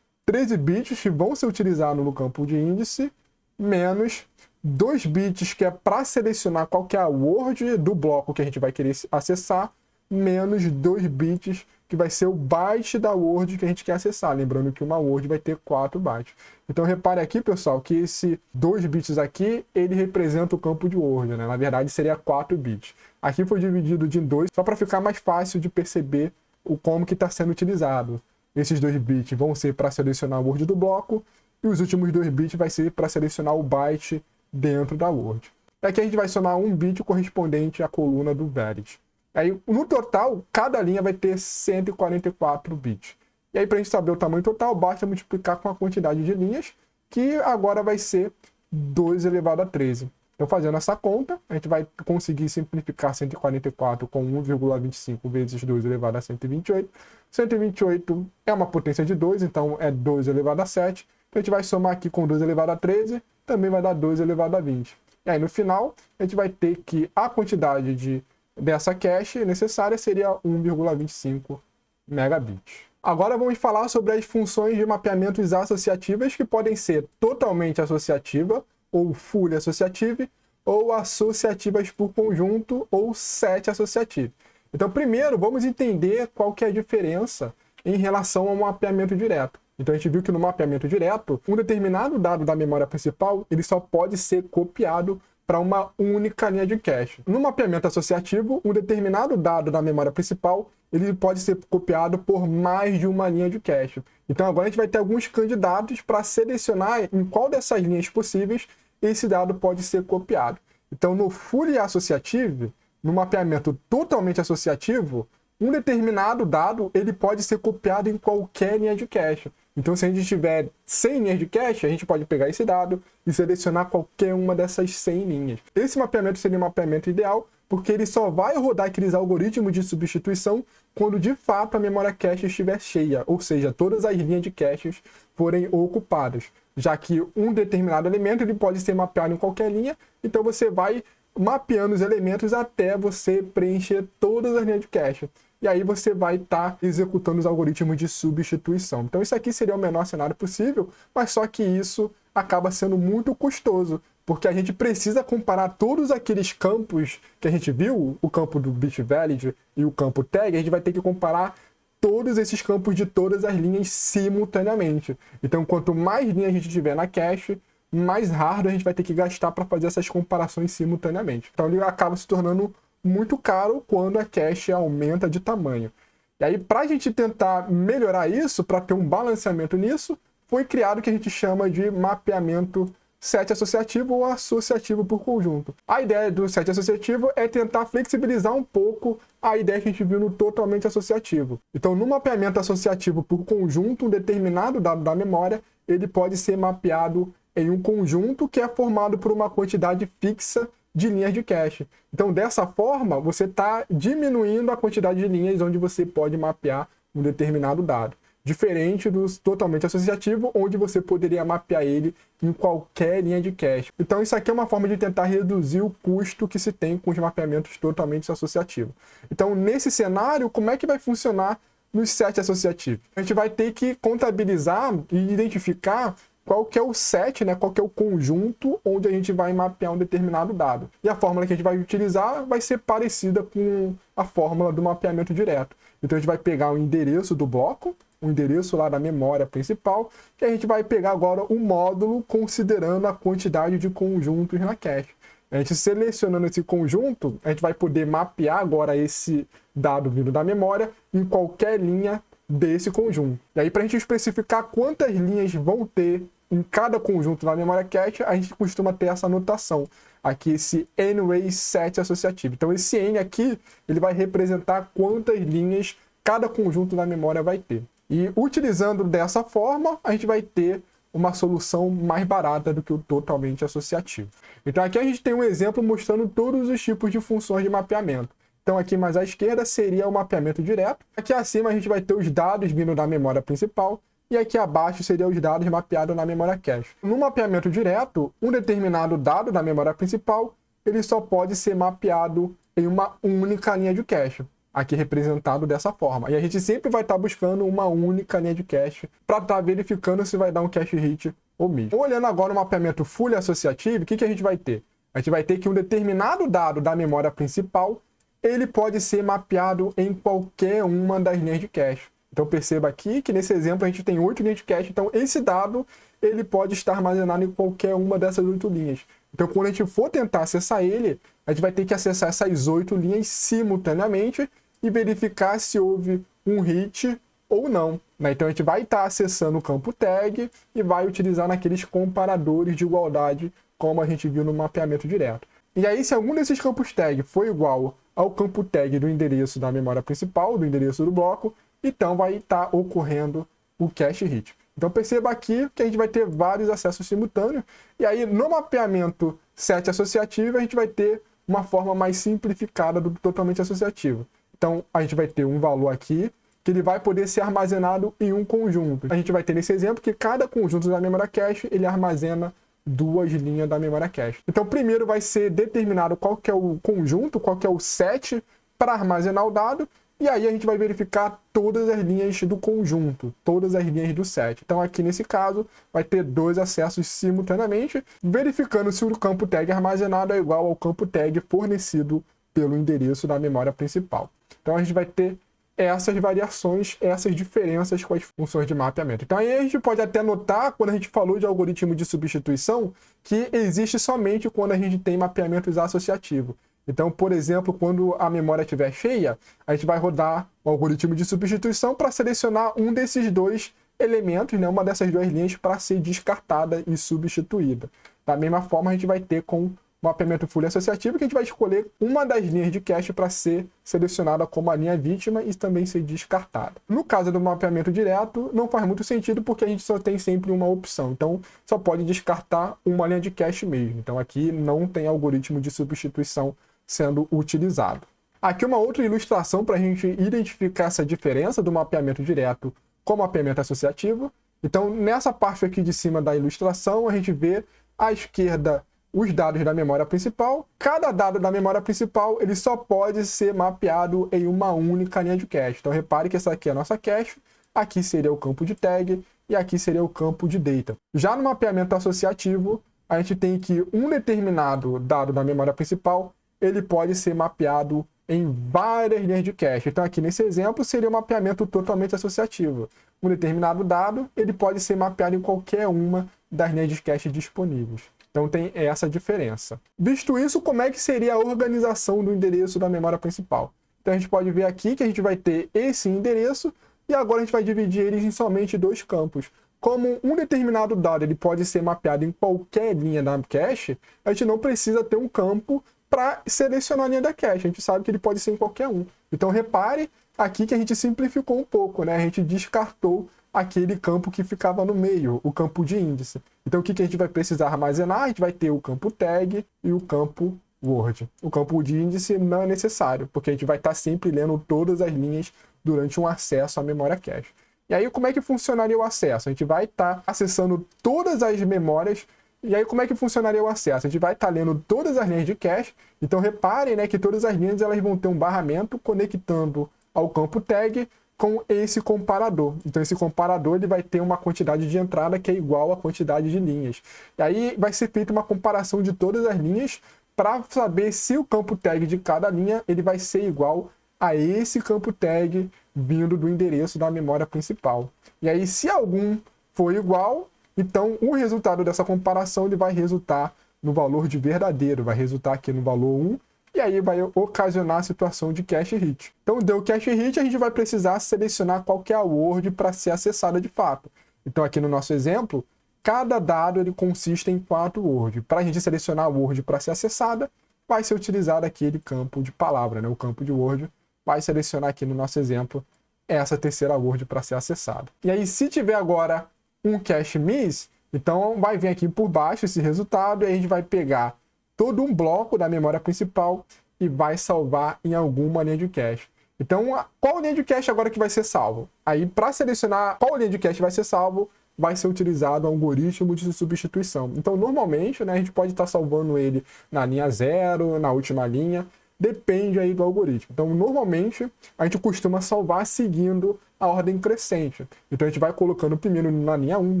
13 bits que vão ser utilizados no campo de índice, menos 2 bits que é para selecionar qual que é a word do bloco que a gente vai querer acessar, menos 2 bits que vai ser o byte da word que a gente quer acessar. Lembrando que uma word vai ter 4 bytes. Então repare aqui, pessoal, que esse 2 bits aqui, ele representa o campo de word, né? Na verdade seria 4 bits. Aqui foi dividido de 2, só para ficar mais fácil de perceber o como que está sendo utilizado. Esses 2 bits vão ser para selecionar a word do bloco, e os últimos 2 bits vai ser para selecionar o byte dentro da word. Aqui a gente vai somar 1 bit correspondente à coluna do varies. Aí, no total, cada linha vai ter 144 bits. E aí, para a gente saber o tamanho total, basta multiplicar com a quantidade de linhas, que agora vai ser 2 elevado a 13. Então, fazendo essa conta, a gente vai conseguir simplificar 144 com 1,25 vezes 2 elevado a 128. 128 é uma potência de 2, então é 2 elevado a 7. Então, a gente vai somar aqui com 2 elevado a 13, também vai dar 2 elevado a 20. E aí, no final, a gente vai ter que a quantidade dessa cache necessária seria 1,25 megabits. Agora vamos falar sobre as funções de mapeamentos associativas, que podem ser totalmente associativa, ou full associative, ou associativas por conjunto, ou set associative. Então, primeiro, vamos entender qual que é a diferença em relação ao mapeamento direto. Então, a gente viu que no mapeamento direto, um determinado dado da memória principal, ele só pode ser copiado para uma única linha de cache. No mapeamento associativo, um determinado dado da memória principal, ele pode ser copiado por mais de uma linha de cache. Então, agora a gente vai ter alguns candidatos para selecionar em qual dessas linhas possíveis esse dado pode ser copiado. Então, no full associative, no mapeamento totalmente associativo, um determinado dado ele pode ser copiado em qualquer linha de cache. Então, se a gente tiver 100 linhas de cache, a gente pode pegar esse dado e selecionar qualquer uma dessas 100 linhas. Esse mapeamento seria um mapeamento ideal, porque ele só vai rodar aqueles algoritmos de substituição quando de fato a memória cache estiver cheia, ou seja, todas as linhas de caches forem ocupadas. já que um determinado elemento ele pode ser mapeado em qualquer linha, então você vai mapeando os elementos até você preencher todas as linhas de cache. E aí você vai estar executando os algoritmos de substituição. Então isso aqui seria o menor cenário possível, mas só que isso acaba sendo muito custoso, porque a gente precisa comparar todos aqueles campos que a gente viu, o campo do BitValid e o campo tag, a gente vai ter que comparar todos esses campos de todas as linhas simultaneamente. Então quanto mais linhas a gente tiver na cache, mais hardware a gente vai ter que gastar para fazer essas comparações simultaneamente. Então ele acaba se tornando muito caro quando a cache aumenta de tamanho. E aí, para a gente tentar melhorar isso, para ter um balanceamento nisso, foi criado o que a gente chama de mapeamento set associativo ou associativo por conjunto. A ideia do set associativo é tentar flexibilizar um pouco a ideia que a gente viu no totalmente associativo. Então, no mapeamento associativo por conjunto, um determinado dado da memória, ele pode ser mapeado em um conjunto que é formado por uma quantidade fixa de linhas de cache. Então, dessa forma, você está diminuindo a quantidade de linhas onde você pode mapear um determinado dado. Diferente do totalmente associativo, onde você poderia mapear ele em qualquer linha de cache. Então, isso aqui é uma forma de tentar reduzir o custo que se tem com os mapeamentos totalmente associativos. Então, nesse cenário, como é que vai funcionar nos set associativos? A gente vai ter que contabilizar e identificar qual que é o set, né? Qual que é o conjunto onde a gente vai mapear um determinado dado. E a fórmula que a gente vai utilizar vai ser parecida com a fórmula do mapeamento direto. Então a gente vai pegar o endereço do bloco, o endereço lá da memória principal, e a gente vai pegar agora o módulo considerando a quantidade de conjuntos na cache. A gente selecionando esse conjunto, a gente vai poder mapear agora esse dado vindo da memória em qualquer linha desse conjunto. E aí, para a gente especificar quantas linhas vão ter em cada conjunto da memória cache, a gente costuma ter essa anotação. Aqui, esse n-way set associativo. Então, esse n aqui, ele vai representar quantas linhas cada conjunto da memória vai ter. E utilizando dessa forma, a gente vai ter uma solução mais barata do que o totalmente associativo. Então, aqui a gente tem um exemplo mostrando todos os tipos de funções de mapeamento. Então aqui mais à esquerda seria o mapeamento direto. Aqui acima a gente vai ter os dados vindo da memória principal. E aqui abaixo seriam os dados mapeados na memória cache. No mapeamento direto, um determinado dado da memória principal, ele só pode ser mapeado em uma única linha de cache. Aqui representado dessa forma. E a gente sempre vai estar buscando uma única linha de cache para estar verificando se vai dar um cache hit ou miss. Olhando agora o mapeamento fully associativo, o que a gente vai ter? A gente vai ter que um determinado dado da memória principal ele pode ser mapeado em qualquer uma das linhas de cache. Então perceba aqui que nesse exemplo a gente tem 8 linhas de cache, então esse dado ele pode estar armazenado em qualquer uma dessas 8 linhas. Então quando a gente for tentar acessar ele, a gente vai ter que acessar essas 8 linhas simultaneamente e verificar se houve um hit ou não. Então a gente vai estar acessando o campo tag e vai utilizar naqueles comparadores de igualdade, como a gente viu no mapeamento direto. E aí, se algum desses campos tag for igual ao campo tag do endereço da memória principal, do endereço do bloco, então vai estar ocorrendo o cache hit. Então perceba aqui que a gente vai ter vários acessos simultâneos, e aí no mapeamento set associativo a gente vai ter uma forma mais simplificada do totalmente associativo. Então a gente vai ter um valor aqui, que ele vai poder ser armazenado em um conjunto. A gente vai ter nesse exemplo que cada conjunto da memória cache, ele armazena 2 linhas da memória cache. Então, primeiro vai ser determinado qual que é o conjunto, qual que é o set para armazenar o dado, e aí a gente vai verificar todas as linhas do conjunto, todas as linhas do set. Então, aqui nesse caso, vai ter 2 acessos simultaneamente, verificando se o campo tag armazenado é igual ao campo tag fornecido pelo endereço da memória principal. Então, a gente vai ter essas variações, essas diferenças com as funções de mapeamento. Então aí a gente pode até notar, quando a gente falou de algoritmo de substituição, que existe somente quando a gente tem mapeamentos associativos. Então, por exemplo, quando a memória estiver cheia, a gente vai rodar o algoritmo de substituição para selecionar um desses 2 elementos, né, uma dessas 2 linhas para ser descartada e substituída. Da mesma forma, a gente vai ter com mapeamento fully associativo, que a gente vai escolher uma das linhas de cache para ser selecionada como a linha vítima e também ser descartada. No caso do mapeamento direto, não faz muito sentido porque a gente só tem sempre uma opção. Então, só pode descartar uma linha de cache mesmo. Então, aqui não tem algoritmo de substituição sendo utilizado. Aqui uma outra ilustração para a gente identificar essa diferença do mapeamento direto com o mapeamento associativo. Então, nessa parte aqui de cima da ilustração, a gente vê à esquerda os dados da memória principal. Cada dado da memória principal ele só pode ser mapeado em uma única linha de cache. Então, repare que essa aqui é a nossa cache, aqui seria o campo de tag e aqui seria o campo de data. Já no mapeamento associativo, a gente tem que um determinado dado da memória principal ele pode ser mapeado em várias linhas de cache. Então, aqui nesse exemplo, seria um mapeamento totalmente associativo. Um determinado dado ele pode ser mapeado em qualquer uma das linhas de cache disponíveis. Então tem essa diferença. Visto isso, como é que seria a organização do endereço da memória principal? Então a gente pode ver aqui que a gente vai ter esse endereço e agora a gente vai dividir eles em somente dois campos. Como um determinado dado ele pode ser mapeado em qualquer linha da cache, a gente não precisa ter um campo para selecionar a linha da cache. A gente sabe que ele pode ser em qualquer um. Então repare aqui que a gente simplificou um pouco, né? A gente descartou aquele campo que ficava no meio, o campo de índice. Então, o que a gente vai precisar armazenar? A gente vai ter o campo tag e o campo word. O campo de índice não é necessário, porque a gente vai estar sempre lendo todas as linhas durante um acesso à memória cache. E aí, como é que funcionaria o acesso? A gente vai estar acessando todas as memórias. E aí, como é que funcionaria o acesso? A gente vai estar lendo todas as linhas de cache. Então, reparem, né, que todas as linhas elas vão ter um barramento conectando ao campo tag com esse comparador. Então, esse comparador ele vai ter uma quantidade de entrada que é igual à quantidade de linhas. E aí vai ser feita uma comparação de todas as linhas para saber se o campo tag de cada linha ele vai ser igual a esse campo tag vindo do endereço da memória principal. E aí, se algum for igual, então o resultado dessa comparação ele vai resultar no valor de verdadeiro, vai resultar aqui no valor 1, e aí vai ocasionar a situação de cache hit. Então, deu cache hit, a gente vai precisar selecionar qual que é a word para ser acessada de fato. Então, aqui no nosso exemplo, cada dado ele consiste em 4 words. Para a gente selecionar a word para ser acessada, vai ser utilizado aquele campo de palavra, né? O campo de word vai selecionar aqui no nosso exemplo essa terceira word para ser acessada. E aí, se tiver agora um cache miss, então vai vir aqui por baixo esse resultado e a gente vai pegar todo um bloco da memória principal e vai salvar em alguma linha de cache. Então, qual linha de cache agora que vai ser salvo? Aí, para selecionar qual linha de cache vai ser salvo, vai ser utilizado o algoritmo de substituição. Então, normalmente, né, a gente pode estar salvando ele na linha 0, na última linha, depende aí do algoritmo. Então, normalmente, a gente costuma salvar seguindo a ordem crescente. Então, a gente vai colocando primeiro na linha 1,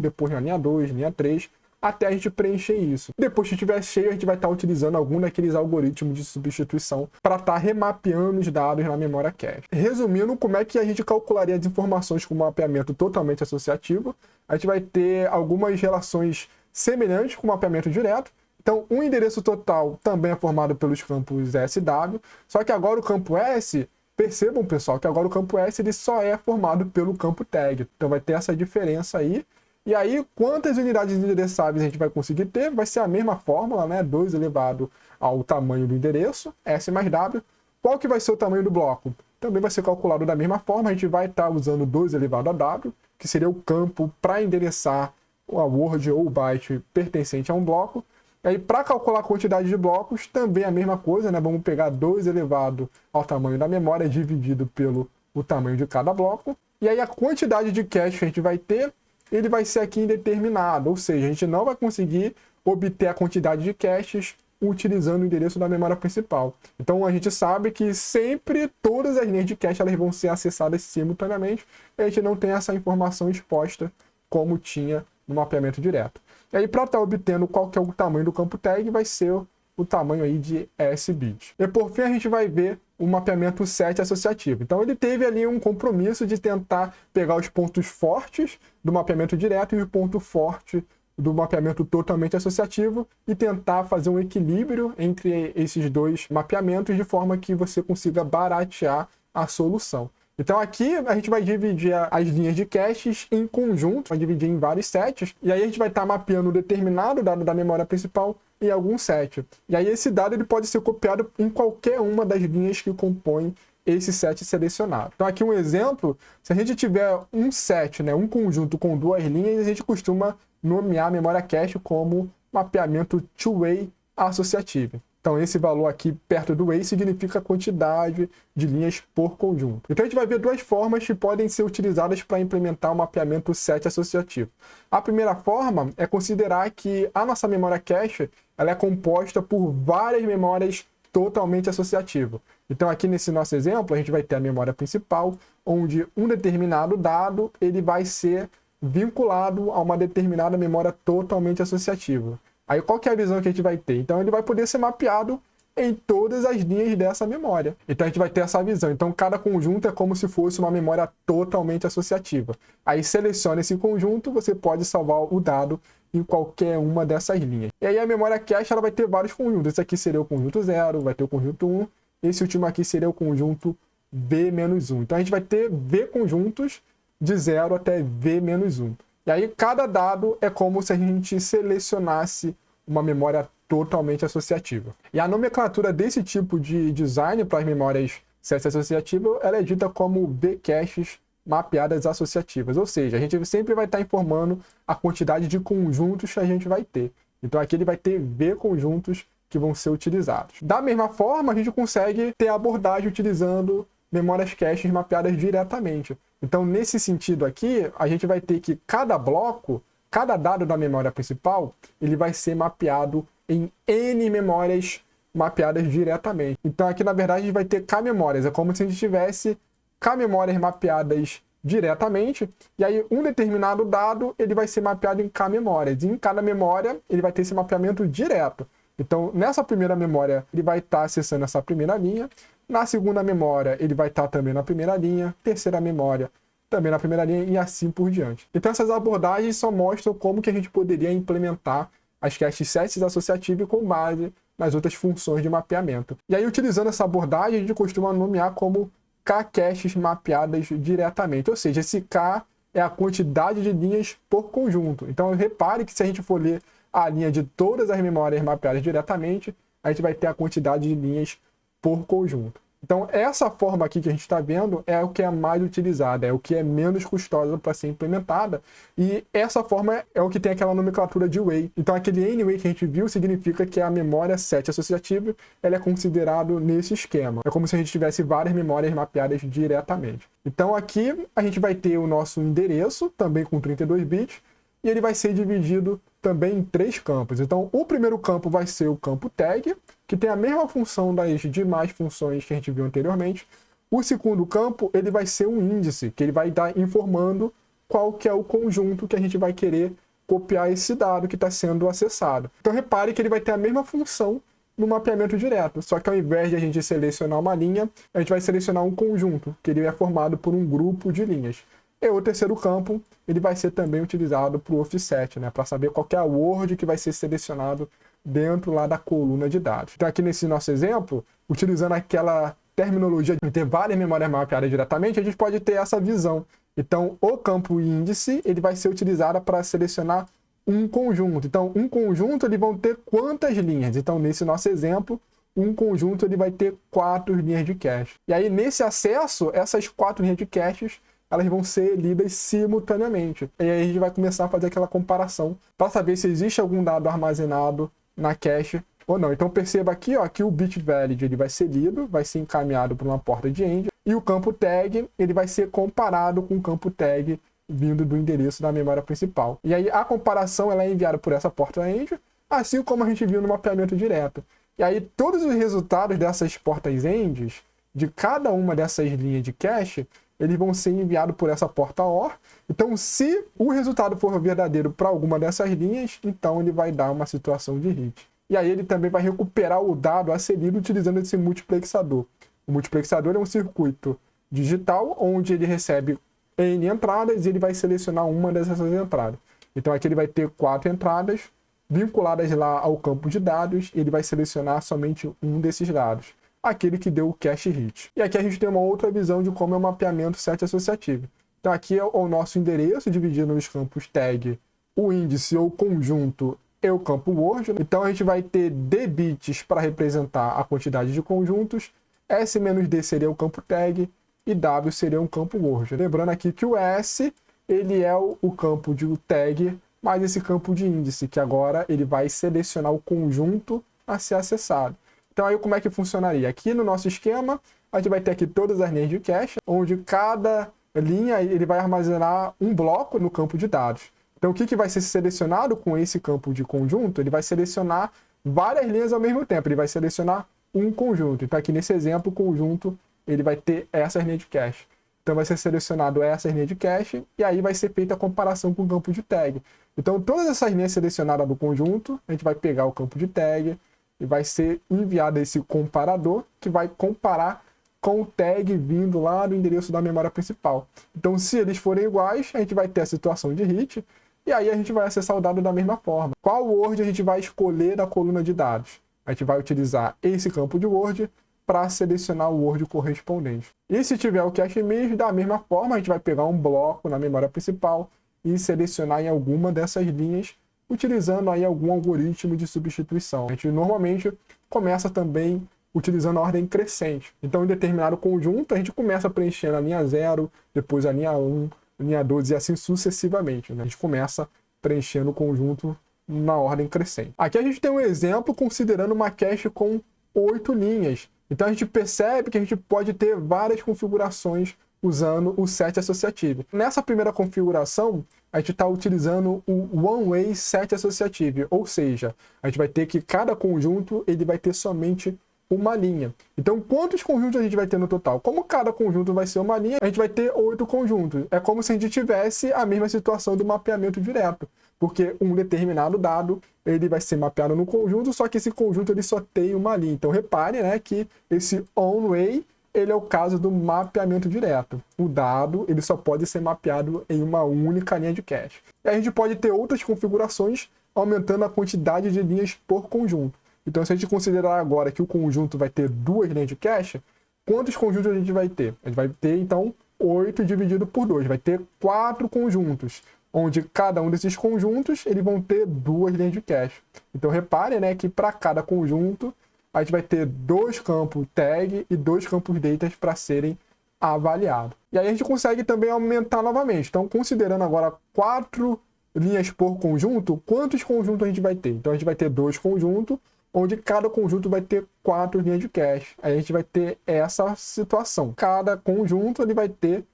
depois na linha 2, linha 3, até a gente preencher isso. Depois que estiver cheio, a gente vai estar utilizando algum daqueles algoritmos de substituição para estar remapeando os dados na memória cache. Resumindo, como é que a gente calcularia as informações com um mapeamento totalmente associativo? A gente vai ter algumas relações semelhantes com o mapeamento direto. Então, um endereço total também é formado pelos campos SW, só que agora o campo S, percebam, pessoal, que agora o campo S ele só é formado pelo campo tag. Então, vai ter essa diferença aí. E aí, quantas unidades endereçáveis a gente vai conseguir ter? Vai ser a mesma fórmula, né? 2 elevado ao tamanho do endereço, S mais W. Qual que vai ser o tamanho do bloco? Também vai ser calculado da mesma forma. A gente vai estar usando 2 elevado a W, que seria o campo para endereçar a word ou o byte pertencente a um bloco. E aí, para calcular a quantidade de blocos, também a mesma coisa, né? Vamos pegar 2 elevado ao tamanho da memória, dividido pelo o tamanho de cada bloco. E aí, a quantidade de cache que a gente vai ter, ele vai ser aqui indeterminado, ou seja, a gente não vai conseguir obter a quantidade de caches utilizando o endereço da memória principal. Então a gente sabe que sempre todas as linhas de cache elas vão ser acessadas simultaneamente e a gente não tem essa informação exposta como tinha no mapeamento direto. E aí, para estar obtendo qual que é o tamanho do campo tag, vai ser o tamanho aí de S-bit. E por fim, a gente vai ver o mapeamento set associativo. Então, ele teve ali um compromisso de tentar pegar os pontos fortes do mapeamento direto e o ponto forte do mapeamento totalmente associativo e tentar fazer um equilíbrio entre esses dois mapeamentos de forma que você consiga baratear a solução. Então aqui a gente vai dividir as linhas de caches em conjunto, vai dividir em vários sets, e aí a gente vai estar mapeando um determinado dado da memória principal em algum set. E aí esse dado ele pode ser copiado em qualquer uma das linhas que compõem esse set selecionado. Então aqui um exemplo, se a gente tiver um set, né, um conjunto com 2 linhas, a gente costuma nomear a memória cache como mapeamento two-way associativo. Então, esse valor aqui perto do A significa a quantidade de linhas por conjunto. Então, a gente vai ver duas formas que podem ser utilizadas para implementar o mapeamento set associativo. A primeira forma é considerar que a nossa memória cache ela é composta por várias memórias totalmente associativas. Então, aqui nesse nosso exemplo, a gente vai ter a memória principal, onde um determinado dado ele vai ser vinculado a uma determinada memória totalmente associativa. Aí qual que é a visão que a gente vai ter? Então ele vai poder ser mapeado em todas as linhas dessa memória. Então a gente vai ter essa visão. Então cada conjunto é como se fosse uma memória totalmente associativa. Aí seleciona esse conjunto, você pode salvar o dado em qualquer uma dessas linhas. E aí a memória cache ela vai ter vários conjuntos. Esse aqui seria o conjunto 0, vai ter o conjunto 1. Esse último aqui seria o conjunto V-1. Então a gente vai ter V conjuntos de 0 até V-1. E aí, cada dado é como se a gente selecionasse uma memória totalmente associativa. E a nomenclatura desse tipo de design para as memórias set associativas, ela é dita como V-caches mapeadas associativas. Ou seja, a gente sempre vai estar informando a quantidade de conjuntos que a gente vai ter. Então, aqui ele vai ter V conjuntos que vão ser utilizados. Da mesma forma, a gente consegue ter a abordagem utilizando memórias caches mapeadas diretamente. Então, nesse sentido aqui, a gente vai ter que cada bloco, cada dado da memória principal, ele vai ser mapeado em N memórias mapeadas diretamente. Então, aqui, na verdade, a gente vai ter K-memórias. É como se a gente tivesse K-memórias mapeadas diretamente, e aí um determinado dado, ele vai ser mapeado em K-memórias. E em cada memória, ele vai ter esse mapeamento direto. Então, nessa primeira memória, ele vai estar acessando essa primeira linha. Na segunda memória, ele vai estar também na primeira linha. Terceira memória, também na primeira linha e assim por diante. Então, essas abordagens só mostram como que a gente poderia implementar as caches sets associativas com base nas outras funções de mapeamento. E aí, utilizando essa abordagem, a gente costuma nomear como K-caches mapeadas diretamente. Ou seja, esse K é a quantidade de linhas por conjunto. Então, repare que se a gente for ler a linha de todas as memórias mapeadas diretamente, a gente vai ter a quantidade de linhas por conjunto. Então, essa forma aqui que a gente está vendo é o que é mais utilizada, é o que é menos custosa para ser implementada, e essa forma é o que tem aquela nomenclatura de way. Então, aquele anyway que a gente viu significa que a memória set associativa ela é considerado nesse esquema. É como se a gente tivesse várias memórias mapeadas diretamente. Então, aqui a gente vai ter o nosso endereço, também com 32 bits, e ele vai ser dividido também em 3 campos. Então, o primeiro campo vai ser o campo tag, que tem a mesma função das demais funções que a gente viu anteriormente. O segundo campo, ele vai ser um índice, que ele vai estar informando qual que é o conjunto que a gente vai querer copiar esse dado que está sendo acessado. Então, repare que ele vai ter a mesma função no mapeamento direto, só que ao invés de a gente selecionar uma linha, a gente vai selecionar um conjunto, que ele é formado por um grupo de linhas. E o terceiro campo, ele vai ser também utilizado para o offset, né? Para saber qual que é a word que vai ser selecionado dentro lá da coluna de dados. Então aqui nesse nosso exemplo, utilizando aquela terminologia de ter várias memórias mapeadas diretamente, a gente pode ter essa visão. Então o campo índice, ele vai ser utilizado para selecionar um conjunto. Então um conjunto, ele vão ter quantas linhas? Então nesse nosso exemplo, um conjunto ele vai ter 4 linhas de cache. E aí nesse acesso, essas 4 linhas de caches, elas vão ser lidas simultaneamente. E aí a gente vai começar a fazer aquela comparação para saber se existe algum dado armazenado na cache ou não. Então perceba aqui, ó, que o bit valid ele vai ser lido, vai ser encaminhado para uma porta de end, e o campo tag ele vai ser comparado com o campo tag vindo do endereço da memória principal. E aí a comparação ela é enviada por essa porta end, assim como a gente viu no mapeamento direto. E aí todos os resultados dessas portas ends, de cada uma dessas linhas de cache, eles vão ser enviados por essa porta OR. Então, se o resultado for verdadeiro para alguma dessas linhas, então ele vai dar uma situação de hit. E aí ele também vai recuperar o dado a ser lido utilizando esse multiplexador. O multiplexador é um circuito digital onde ele recebe N entradas e ele vai selecionar uma dessas entradas. Então, aqui ele vai ter 4 entradas vinculadas lá ao campo de dados e ele vai selecionar somente um desses dados, aquele que deu o cache hit. E aqui a gente tem uma outra visão de como é o mapeamento set associativo. Então aqui é o nosso endereço dividido nos campos tag, o índice ou conjunto e o campo word. Então a gente vai ter D bits para representar a quantidade de conjuntos, S-D seria o campo tag e W seria um campo word. Lembrando aqui que o S ele é o campo de tag, mais esse campo de índice, que agora ele vai selecionar o conjunto a ser acessado. Então aí como é que funcionaria? Aqui no nosso esquema, a gente vai ter aqui todas as linhas de cache, onde cada linha ele vai armazenar um bloco no campo de dados. Então o que vai ser selecionado com esse campo de conjunto? Ele vai selecionar várias linhas ao mesmo tempo, ele vai selecionar um conjunto. Então aqui nesse exemplo, o conjunto ele vai ter essas linhas de cache. Então vai ser selecionado essas linhas de cache e aí vai ser feita a comparação com o campo de tag. Então todas essas linhas selecionadas do conjunto, a gente vai pegar o campo de tag e vai ser enviado esse comparador que vai comparar com o tag vindo lá do endereço da memória principal. Então se eles forem iguais, a gente vai ter a situação de hit e aí a gente vai acessar o dado da mesma forma. Qual word a gente vai escolher da coluna de dados? A gente vai utilizar esse campo de word para selecionar o word correspondente. E se tiver o cache miss, da mesma forma, a gente vai pegar um bloco na memória principal e selecionar em alguma dessas linhas, utilizando aí algum algoritmo de substituição. A gente normalmente começa também utilizando a ordem crescente. Então, em determinado conjunto, a gente começa preenchendo a linha 0, depois a linha 1, linha 2 e assim sucessivamente, né? A gente começa preenchendo o conjunto na ordem crescente. Aqui a gente tem um exemplo considerando uma cache com 8 linhas. Então a gente percebe que a gente pode ter várias configurações usando o set associative. Nessa primeira configuração, a gente está utilizando o one-way set associative, ou seja, a gente vai ter que cada conjunto ele vai ter somente uma linha. Então, quantos conjuntos a gente vai ter no total? Como cada conjunto vai ser uma linha, a gente vai ter 8 conjuntos. É como se a gente tivesse a mesma situação do mapeamento direto, porque um determinado dado ele vai ser mapeado no conjunto, só que esse conjunto ele só tem uma linha. Então, repare, né, que esse on-way ele é o caso do mapeamento direto. O dado ele só pode ser mapeado em uma única linha de cache. E a gente pode ter outras configurações aumentando a quantidade de linhas por conjunto. Então, se a gente considerar agora que o conjunto vai ter 2 linhas de cache, quantos conjuntos a gente vai ter? A gente vai ter, então, 8 dividido por 2. Vai ter 4 conjuntos, onde cada um desses conjuntos eles vão ter 2 linhas de cache. Então, repare, né, que para cada conjunto, a gente vai ter 2 campos tag e 2 campos data para serem avaliados. E aí a gente consegue também aumentar novamente. Então, considerando agora 4 linhas por conjunto, quantos conjuntos a gente vai ter? Então, a gente vai ter 2 conjuntos, onde cada conjunto vai ter 4 linhas de cache. Aí a gente vai ter essa situação. Cada conjunto ele vai ter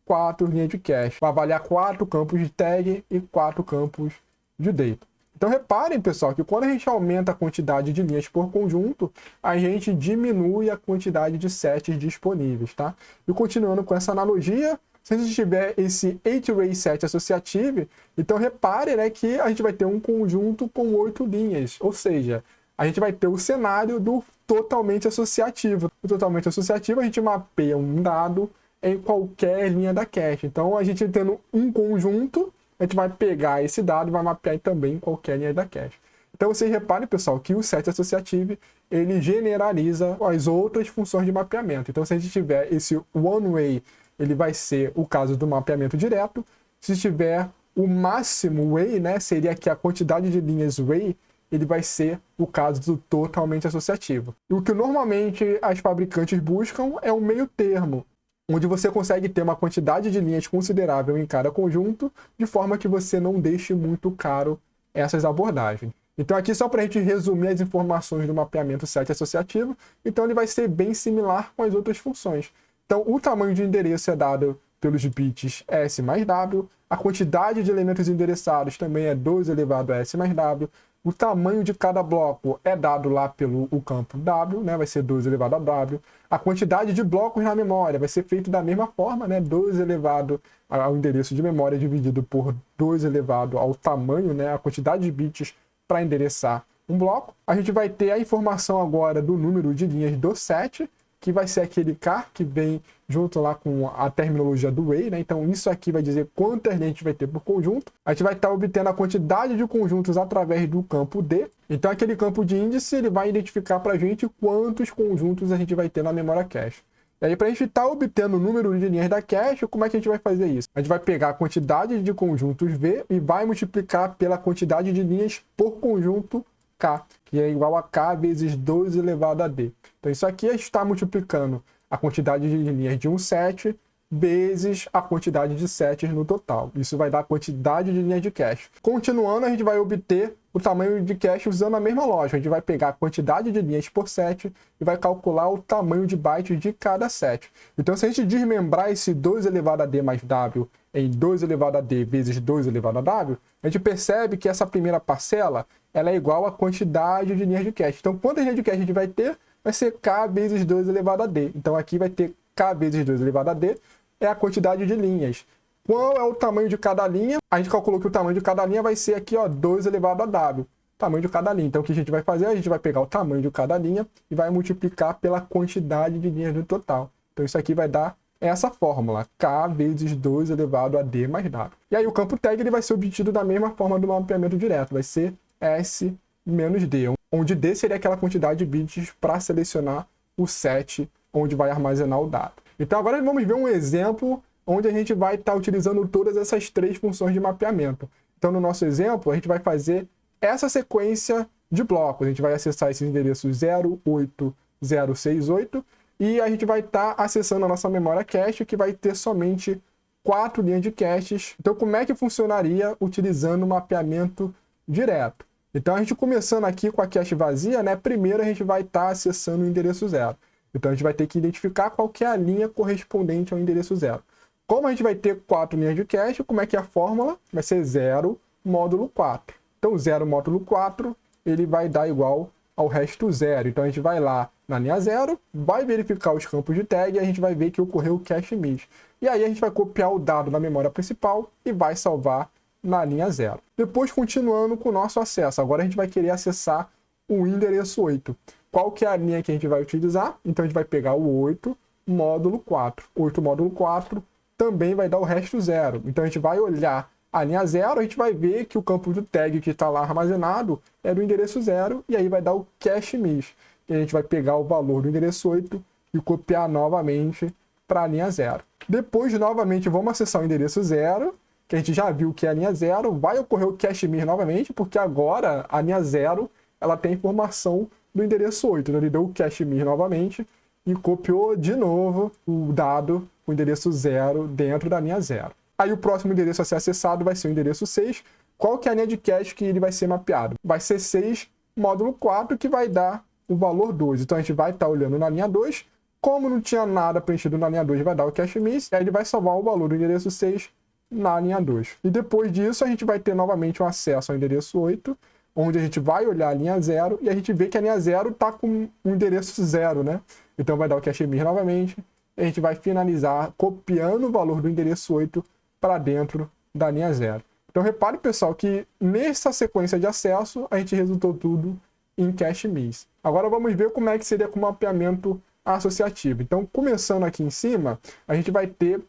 4 linhas de cache. Vai avaliar 4 campos de tag e 4 campos de data. Então reparem, pessoal, que quando a gente aumenta a quantidade de linhas por conjunto, a gente diminui a quantidade de sets disponíveis, tá? E continuando com essa analogia, se a gente tiver esse 8-way set associative, então repare, né, que a gente vai ter um conjunto com 8 linhas, ou seja, a gente vai ter o cenário do totalmente associativo. O totalmente associativo, a gente mapeia um dado em qualquer linha da cache. Então, a gente tendo um conjunto, a gente vai pegar esse dado e vai mapear também em qualquer linha da cache. Então, vocês reparem, pessoal, que o set associative, ele generaliza as outras funções de mapeamento. Então, se a gente tiver esse one-way, ele vai ser o caso do mapeamento direto. Se tiver o máximo way, né, seria aqui a quantidade de linhas way, ele vai ser o caso do totalmente associativo. E o que normalmente as fabricantes buscam é um meio termo, onde você consegue ter uma quantidade de linhas considerável em cada conjunto, de forma que você não deixe muito caro essas abordagens. Então aqui só para a gente resumir as informações do mapeamento set associativo, então ele vai ser bem similar com as outras funções. Então o tamanho de endereço é dado pelos bits S mais W, a quantidade de elementos endereçados também é 2 elevado a S mais W, o tamanho de cada bloco é dado lá pelo campo W, né? Vai ser 2 elevado a W. A quantidade de blocos na memória vai ser feito da mesma forma, né? 2 elevado ao endereço de memória dividido por 2 elevado ao tamanho, né? A quantidade de bits para endereçar um bloco. A gente vai ter a informação agora do número de linhas do set, que vai ser aquele K que vem junto lá com a terminologia do way, né? Então isso aqui vai dizer quantas linhas a gente vai ter por conjunto. A gente vai estar obtendo a quantidade de conjuntos através do campo D. Então aquele campo de índice ele vai identificar para a gente quantos conjuntos a gente vai ter na memória cache. E aí para a gente estar obtendo o número de linhas da cache, como é que a gente vai fazer isso? A gente vai pegar a quantidade de conjuntos V e vai multiplicar pela quantidade de linhas por conjunto K, que é igual a K vezes 2 elevado a D. Então isso aqui está multiplicando a quantidade de linhas de um set vezes a quantidade de sets no total. Isso vai dar a quantidade de linhas de cache. Continuando, a gente vai obter o tamanho de cache usando a mesma lógica. A gente vai pegar a quantidade de linhas por set e vai calcular o tamanho de bytes de cada set. Então, se a gente desmembrar esse 2 elevado a d mais w em 2 elevado a d vezes 2 elevado a w, a gente percebe que essa primeira parcela ela é igual à quantidade de linhas de cache. Então, quantas linhas de cache a gente vai ter? Vai ser k vezes 2 elevado a d. Então, aqui vai ter k vezes 2 elevado a d, é a quantidade de linhas. Qual é o tamanho de cada linha? A gente calculou que o tamanho de cada linha vai ser aqui, ó, 2 elevado a w. Tamanho de cada linha. Então, o que a gente vai fazer? A gente vai pegar o tamanho de cada linha e vai multiplicar pela quantidade de linhas no total. Então, isso aqui vai dar essa fórmula, k vezes 2 elevado a d mais w. E aí, o campo tag ele vai ser obtido da mesma forma do mapeamento direto. Vai ser S menos D, onde D seria aquela quantidade de bits para selecionar o set onde vai armazenar o dado. Então agora vamos ver um exemplo onde a gente vai estar utilizando todas essas três funções de mapeamento. Então no nosso exemplo a gente vai fazer essa sequência de blocos. A gente vai acessar esses endereços 08068 e a gente vai estar acessando a nossa memória cache, que vai ter somente 4 linhas de caches. Então como é que funcionaria utilizando o mapeamento direto? Então a gente começando aqui com a cache vazia, né? Primeiro a gente vai estar acessando o endereço 0. Então a gente vai ter que identificar qual que é a linha correspondente ao endereço 0. Como a gente vai ter 4 linhas de cache, como é que é a fórmula? Vai ser 0 módulo 4. Então 0 módulo 4, ele vai dar igual ao resto 0. Então a gente vai lá na linha 0, vai verificar os campos de tag e a gente vai ver que ocorreu o cache miss. E aí a gente vai copiar o dado na memória principal e vai salvar na linha 0. Depois, continuando com o nosso acesso, agora a gente vai querer acessar o endereço 8. Qual que é a linha que a gente vai utilizar? Então a gente vai pegar o 8 módulo 4. 8 módulo 4 também vai dar o resto 0. Então a gente vai olhar a linha 0, a gente vai ver que o campo do tag que está lá armazenado é do endereço 0 e aí vai dar o cache miss. E a gente vai pegar o valor do endereço 8 e copiar novamente para a linha 0. Depois, novamente, vamos acessar o endereço 0, que a gente já viu que é a linha 0, vai ocorrer o cache miss novamente, porque agora a linha 0 ela tem informação do endereço 8. Então ele deu o cache miss novamente e copiou de novo o dado, o endereço 0, dentro da linha 0. Aí o próximo endereço a ser acessado vai ser o endereço 6. Qual que é a linha de cache que ele vai ser mapeado? Vai ser 6 módulo 4, que vai dar o valor 2. Então a gente vai estar olhando na linha 2. Como não tinha nada preenchido na linha 2, vai dar o cache miss. E aí ele vai salvar o valor do endereço 6 na linha 2. E depois disso a gente vai ter novamente um acesso ao endereço 8, onde a gente vai olhar a linha 0 e a gente vê que a linha 0 está com o endereço 0, né? Então vai dar o cache miss novamente. E a gente vai finalizar copiando o valor do endereço 8 para dentro da linha 0. Então repare, pessoal, que nessa sequência de acesso a gente resultou tudo em cache miss. Agora vamos ver como é que seria com o mapeamento associativo. Então, começando aqui em cima, a gente vai ter,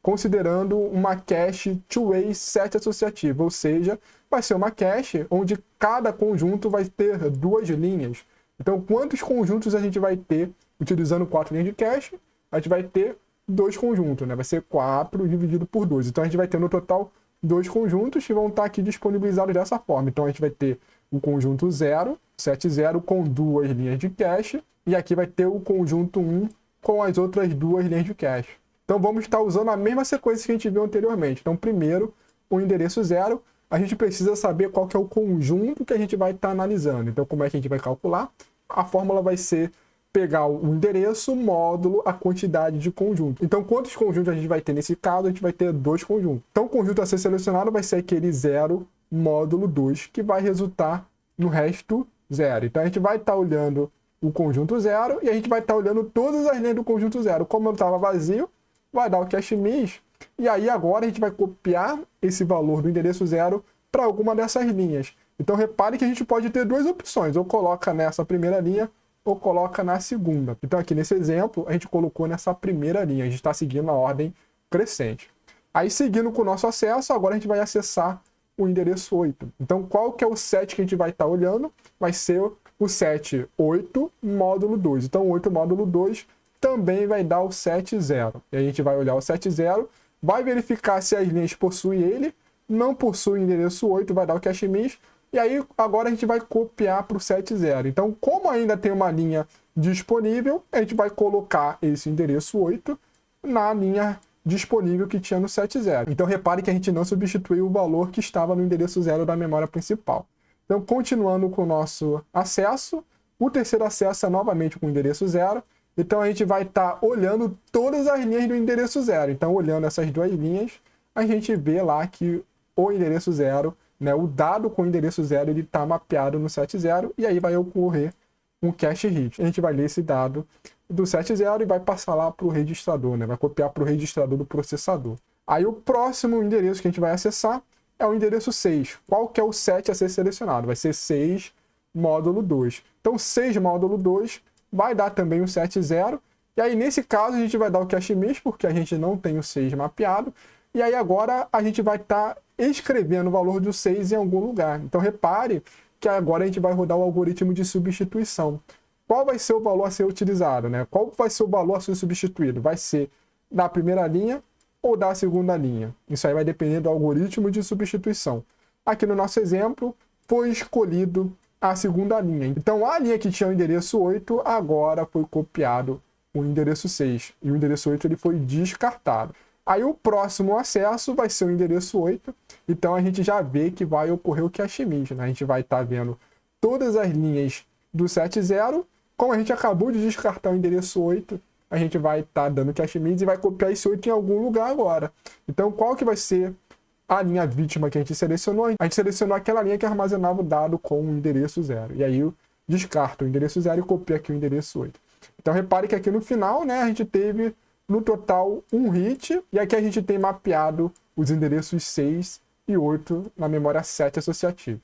considerando uma cache two-way set associativa, ou seja, vai ser uma cache onde cada conjunto vai ter 2 linhas. Então, quantos conjuntos a gente vai ter utilizando 4 linhas de cache? A gente vai ter 2 conjuntos, né? Vai ser 4 dividido por 2. Então, a gente vai ter no total 2 conjuntos que vão estar aqui disponibilizados dessa forma. Então, a gente vai ter o conjunto 0, set 0 com 2 linhas de cache, e aqui vai ter o conjunto 1 com as outras 2 linhas de cache. Então vamos estar usando a mesma sequência que a gente viu anteriormente. Então primeiro, o endereço 0, a gente precisa saber qual que é o conjunto que a gente vai estar analisando. Então como é que a gente vai calcular? A fórmula vai ser pegar o endereço módulo a quantidade de conjunto. Então quantos conjuntos a gente vai ter nesse caso? A gente vai ter 2 conjuntos. Então o conjunto a ser selecionado vai ser aquele 0 módulo 2, que vai resultar no resto 0. Então a gente vai estar olhando o conjunto 0 e a gente vai estar olhando todas as linhas do conjunto 0. Como eu estava vazio, vai dar o cache miss. E aí agora a gente vai copiar esse valor do endereço 0 para alguma dessas linhas. Então repare que a gente pode ter 2 opções. Ou coloca nessa primeira linha ou coloca na segunda. Então aqui nesse exemplo a gente colocou nessa primeira linha. A gente está seguindo a ordem crescente. Aí seguindo com o nosso acesso, agora a gente vai acessar o endereço 8. Então qual que é o set que a gente vai estar olhando? Vai ser o set 8 módulo 2. Então 8 módulo 2 também vai dar o set 0. E a gente vai olhar o set 0, vai verificar se as linhas possuem ele, não possui o endereço 8, vai dar o cache miss, e aí agora a gente vai copiar para o set 0. Então como ainda tem uma linha disponível, a gente vai colocar esse endereço 8 na linha disponível que tinha no set 0. Então repare que a gente não substituiu o valor que estava no endereço 0 da memória principal. Então, continuando com o nosso acesso, o terceiro acesso é novamente com o endereço 0. Então a gente vai estar olhando todas as linhas do endereço 0. Então, olhando essas duas linhas, a gente vê lá que o endereço 0, né, o dado com o endereço 0, ele está mapeado no set 0, e aí vai ocorrer um cache hit. A gente vai ler esse dado do set 0 e vai passar lá para o registrador, né? Vai copiar para o registrador do processador. Aí o próximo endereço que a gente vai acessar é o endereço 6. Qual que é o set a ser selecionado? Vai ser 6 módulo 2. Então 6 módulo 2 vai dar também o set 0. E aí nesse caso a gente vai dar o cache miss, porque a gente não tem o 6 mapeado. E aí agora a gente vai estar escrevendo o valor do 6 em algum lugar. Então repare que agora a gente vai rodar o algoritmo de substituição. Qual vai ser o valor a ser utilizado, né? Qual vai ser o valor a ser substituído? Vai ser da primeira linha ou da segunda linha? Isso aí vai depender do algoritmo de substituição. Aqui no nosso exemplo, foi escolhido a segunda linha. Então, a linha que tinha o endereço 8, agora foi copiado o endereço 6. E o endereço 8 ele foi descartado. Aí o próximo acesso vai ser o endereço 8. Então, a gente já vê que vai ocorrer o cache miss, né? A gente vai estar vendo todas as linhas do set 0. Como a gente acabou de descartar o endereço 8, a gente vai estar dando cache miss e vai copiar esse 8 em algum lugar agora. Então, qual que vai ser a linha vítima que a gente selecionou? A gente selecionou aquela linha que armazenava o dado com o endereço 0. E aí eu descarto o endereço 0 e copio aqui o endereço 8. Então, repare que aqui no final, né, a gente teve, no total, um hit. E aqui a gente tem mapeado os endereços 6 e 8 na memória 7 associativa.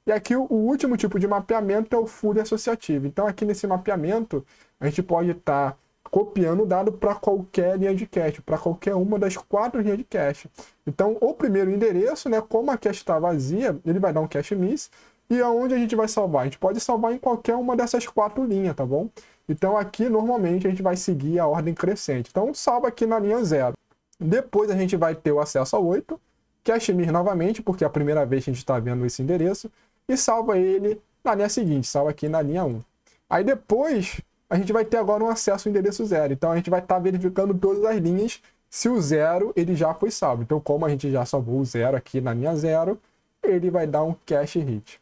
E aqui o último tipo de mapeamento é o full associativo. Então aqui nesse mapeamento a gente pode estar copiando o dado para qualquer linha de cache, para qualquer uma das 4 linhas de cache. Então o primeiro endereço, né, como a cache está vazia, ele vai dar um cache miss. E aonde a gente vai salvar? A gente pode salvar em qualquer uma dessas 4 linhas, tá bom? Então aqui normalmente a gente vai seguir a ordem crescente. Então salva aqui na linha 0. Depois a gente vai ter o acesso ao 8, cache miss novamente, porque é a primeira vez que a gente está vendo esse endereço, e salva ele na linha seguinte, salva aqui na linha 1. Aí depois, a gente vai ter agora um acesso ao endereço 0. Então a gente vai estar verificando todas as linhas se o 0 ele já foi salvo. Então como a gente já salvou o 0 aqui na linha 0, ele vai dar um cache hit.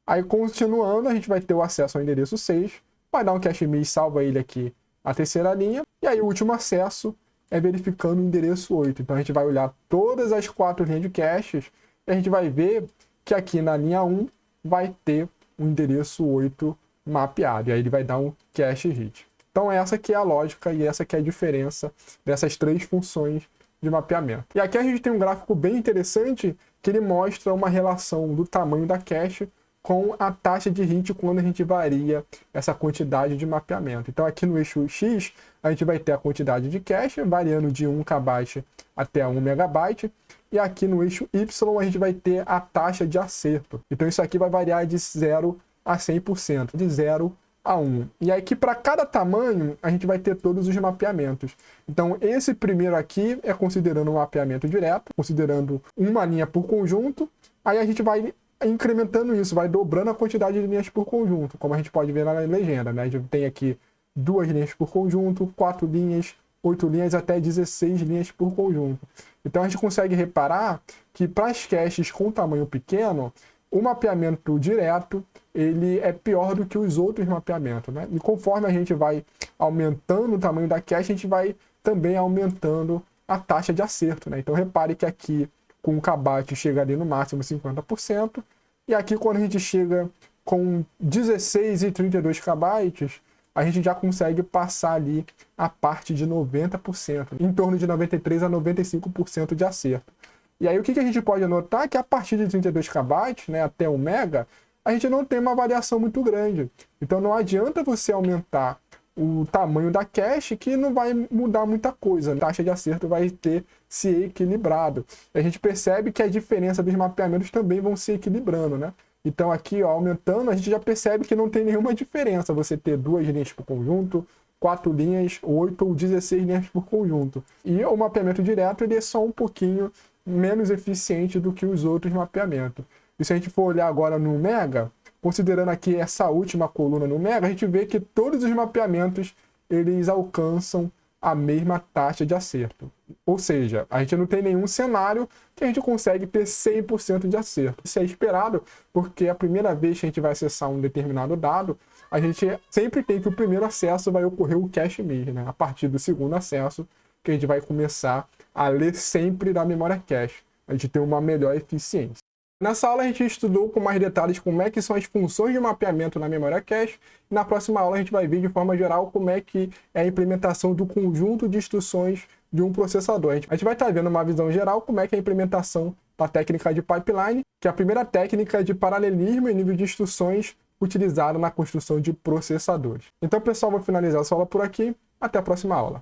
Aí continuando, a gente vai ter o acesso ao endereço 6, vai dar um cache miss, salva ele aqui na terceira linha. E aí o último acesso é verificando o endereço 8. Então a gente vai olhar todas as 4 linhas de caches e a gente vai ver que aqui na linha 1 vai ter o endereço 8 mapeado. E aí ele vai dar um cache hit. Então essa que é a lógica e essa que é a diferença dessas 3 funções de mapeamento. E aqui a gente tem um gráfico bem interessante que ele mostra uma relação do tamanho da cache com a taxa de hit quando a gente varia essa quantidade de mapeamento. Então aqui no eixo X a gente vai ter a quantidade de cache variando de 1 KB até 1 MB. E aqui no eixo Y a gente vai ter a taxa de acerto. Então isso aqui vai variar de 0 a 100%, de 0 a 1. E aqui para cada tamanho a gente vai ter todos os mapeamentos. Então esse primeiro aqui é considerando um mapeamento direto, considerando uma linha por conjunto. Aí a gente vai incrementando isso, vai dobrando a quantidade de linhas por conjunto, como a gente pode ver na legenda, né? A gente tem aqui 2 linhas por conjunto, 4 linhas, 8 linhas até 16 linhas por conjunto. Então a gente consegue reparar que para as caches com tamanho pequeno, o mapeamento direto ele é pior do que os outros mapeamentos, né? E conforme a gente vai aumentando o tamanho da cache, a gente vai também aumentando a taxa de acerto, né? Então repare que aqui com o KB chega ali no máximo 50%, e aqui quando a gente chega com 16 e 32 KB, a gente já consegue passar ali a parte de 90%, em torno de 93 a 95% de acerto. E aí o que a gente pode notar é que a partir de 32 KB, né, até 1 MB, a gente não tem uma variação muito grande. Então não adianta você aumentar o tamanho da cache que não vai mudar muita coisa. A taxa de acerto vai ter se equilibrado. A gente percebe que a diferença dos mapeamentos também vão se equilibrando, né? Então aqui, ó, aumentando, a gente já percebe que não tem nenhuma diferença você ter 2 linhas por conjunto, 4 linhas, 8 ou 16 linhas por conjunto. E o mapeamento direto ele é só um pouquinho menos eficiente do que os outros mapeamentos. E se a gente for olhar agora no Mega, considerando aqui essa última coluna no Mega, a gente vê que todos os mapeamentos eles alcançam a mesma taxa de acerto. Ou seja, a gente não tem nenhum cenário que a gente consegue ter 100% de acerto. Isso é esperado porque a primeira vez que a gente vai acessar um determinado dado, a gente sempre tem que o primeiro acesso vai ocorrer o cache miss, né? A partir do segundo acesso que a gente vai começar a ler sempre da memória cache. A gente tem uma melhor eficiência. Nessa aula a gente estudou com mais detalhes como é que são as funções de mapeamento na memória cache. E na próxima aula a gente vai ver de forma geral como é que é a implementação do conjunto de instruções de um processador. A gente vai estar vendo uma visão geral como é que é a implementação da técnica de pipeline, que é a primeira técnica de paralelismo em nível de instruções utilizada na construção de processadores. Então, pessoal, vou finalizar essa aula por aqui. Até a próxima aula.